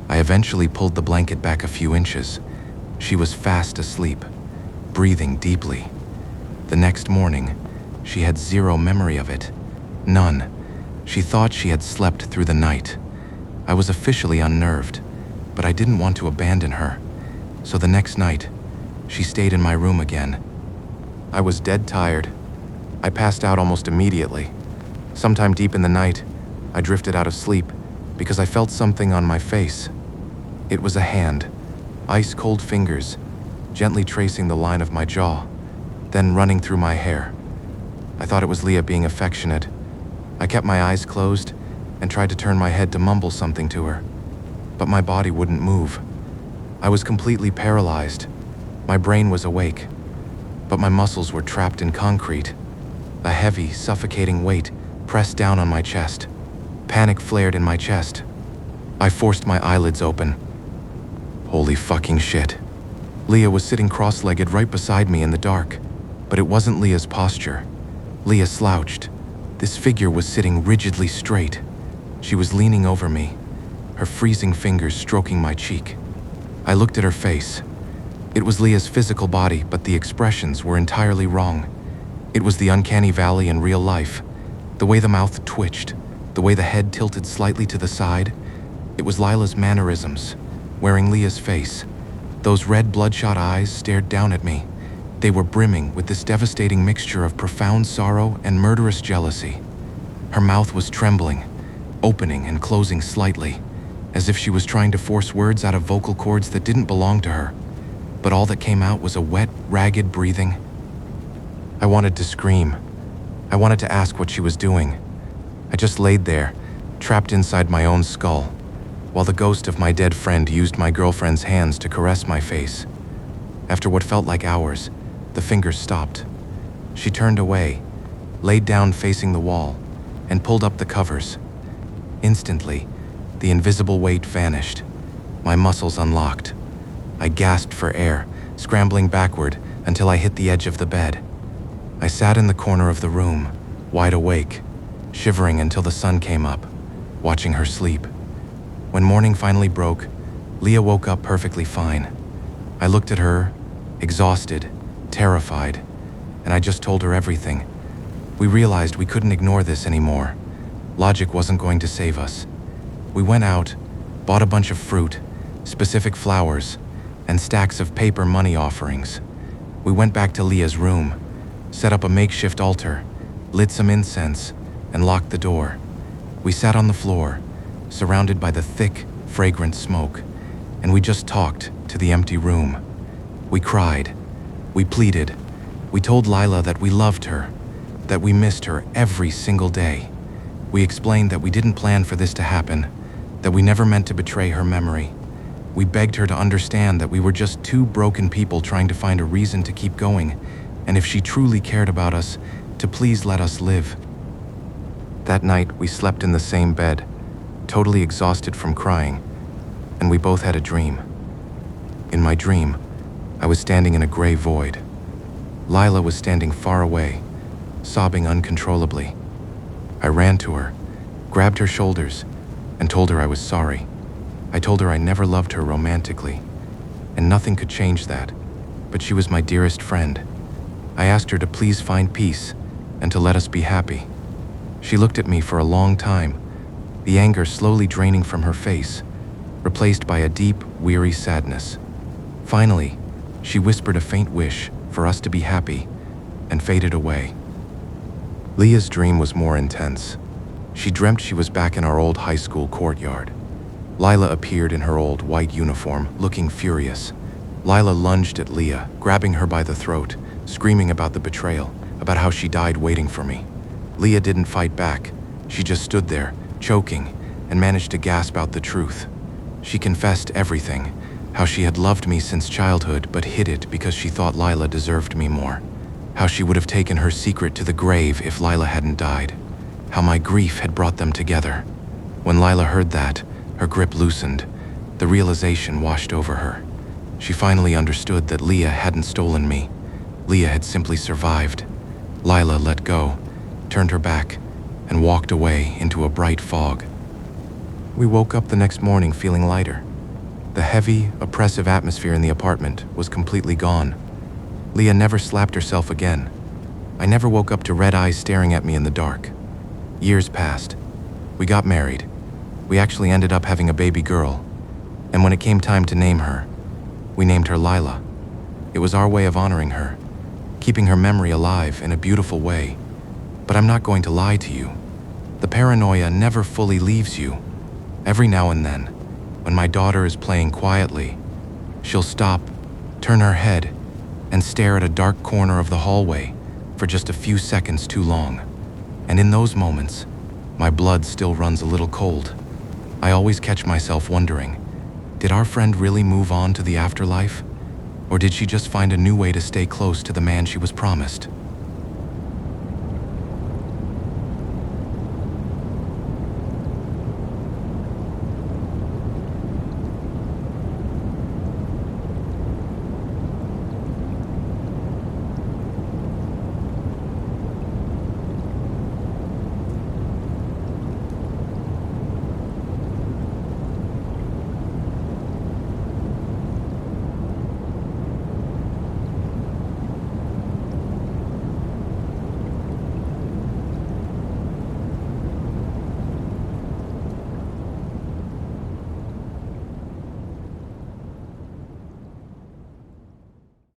I eventually pulled the blanket back a few inches. She was fast asleep, breathing deeply. The next morning, she had zero memory of it. None. She thought she had slept through the night. I was officially unnerved, but I didn't want to abandon her. So the next night, she stayed in my room again. I was dead tired. I passed out almost immediately. Sometime deep in the night, I drifted out of sleep because I felt something on my face. It was a hand, ice-cold fingers, gently tracing the line of my jaw, then running through my hair. I thought it was Leah being affectionate. I kept my eyes closed and tried to turn my head to mumble something to her, but my body wouldn't move. I was completely paralyzed. My brain was awake, but my muscles were trapped in concrete. A heavy, suffocating weight pressed down on my chest. Panic flared in my chest. I forced my eyelids open. Holy fucking shit. Leah was sitting cross-legged right beside me in the dark, but it wasn't Leah's posture. Leah slouched. This figure was sitting rigidly straight. She was leaning over me, her freezing fingers stroking my cheek. I looked at her face. It was Leah's physical body, but the expressions were entirely wrong. It was the uncanny valley in real life. The way the mouth twitched, the way the head tilted slightly to the side. It was Lila's mannerisms, wearing Leah's face. Those red bloodshot eyes stared down at me. They were brimming with this devastating mixture of profound sorrow and murderous jealousy. Her mouth was trembling, opening and closing slightly, as if she was trying to force words out of vocal cords that didn't belong to her. But all that came out was a wet, ragged breathing. I wanted to scream. I wanted to ask what she was doing. I just laid there, trapped inside my own skull, while the ghost of my dead friend used my girlfriend's hands to caress my face. After what felt like hours, the fingers stopped. She turned away, laid down facing the wall, and pulled up the covers. Instantly, the invisible weight vanished. My muscles unlocked. I gasped for air, scrambling backward until I hit the edge of the bed. I sat in the corner of the room, wide awake, shivering until the sun came up, watching her sleep. When morning finally broke, Leah woke up perfectly fine. I looked at her, exhausted, terrified, and I just told her everything. We realized we couldn't ignore this anymore. Logic wasn't going to save us. We went out, bought a bunch of fruit, specific flowers, and stacks of paper money offerings. We went back to Leah's room, set up a makeshift altar, lit some incense, and locked the door. We sat on the floor, surrounded by the thick, fragrant smoke, and we just talked to the empty room. We cried. We pleaded. We told Lila that we loved her, that we missed her every single day. We explained that we didn't plan for this to happen, that we never meant to betray her memory. We begged her to understand that we were just two broken people trying to find a reason to keep going, and if she truly cared about us, to please let us live. That night, we slept in the same bed, totally exhausted from crying, and we both had a dream. In my dream, I was standing in a gray void. Lila was standing far away, sobbing uncontrollably. I ran to her, grabbed her shoulders, and told her I was sorry. I told her I never loved her romantically, and nothing could change that, but she was my dearest friend. I asked her to please find peace and to let us be happy. She looked at me for a long time, the anger slowly draining from her face, replaced by a deep, weary sadness. Finally, she whispered a faint wish for us to be happy and faded away. Leah's dream was more intense. She dreamt she was back in our old high school courtyard. Lila appeared in her old white uniform, looking furious. Lila lunged at Leah, grabbing her by the throat, screaming about the betrayal, about how she died waiting for me. Leah didn't fight back. She just stood there, choking, and managed to gasp out the truth. She confessed everything, how she had loved me since childhood but hid it because she thought Lila deserved me more. How she would have taken her secret to the grave if Lila hadn't died. How my grief had brought them together. When Lila heard that, her grip loosened. The realization washed over her. She finally understood that Leah hadn't stolen me. Leah had simply survived. Lila let go, turned her back, and walked away into a bright fog. We woke up the next morning feeling lighter. The heavy, oppressive atmosphere in the apartment was completely gone. Leah never slapped herself again. I never woke up to red eyes staring at me in the dark. Years passed. We got married. We actually ended up having a baby girl. And when it came time to name her, we named her Lila. It was our way of honoring her, keeping her memory alive in a beautiful way. But I'm not going to lie to you. The paranoia never fully leaves you. Every now and then, when my daughter is playing quietly, she'll stop, turn her head, and stare at a dark corner of the hallway for just a few seconds too long. And in those moments, my blood still runs a little cold. I always catch myself wondering, did our friend really move on to the afterlife? Or did she just find a new way to stay close to the man she was promised?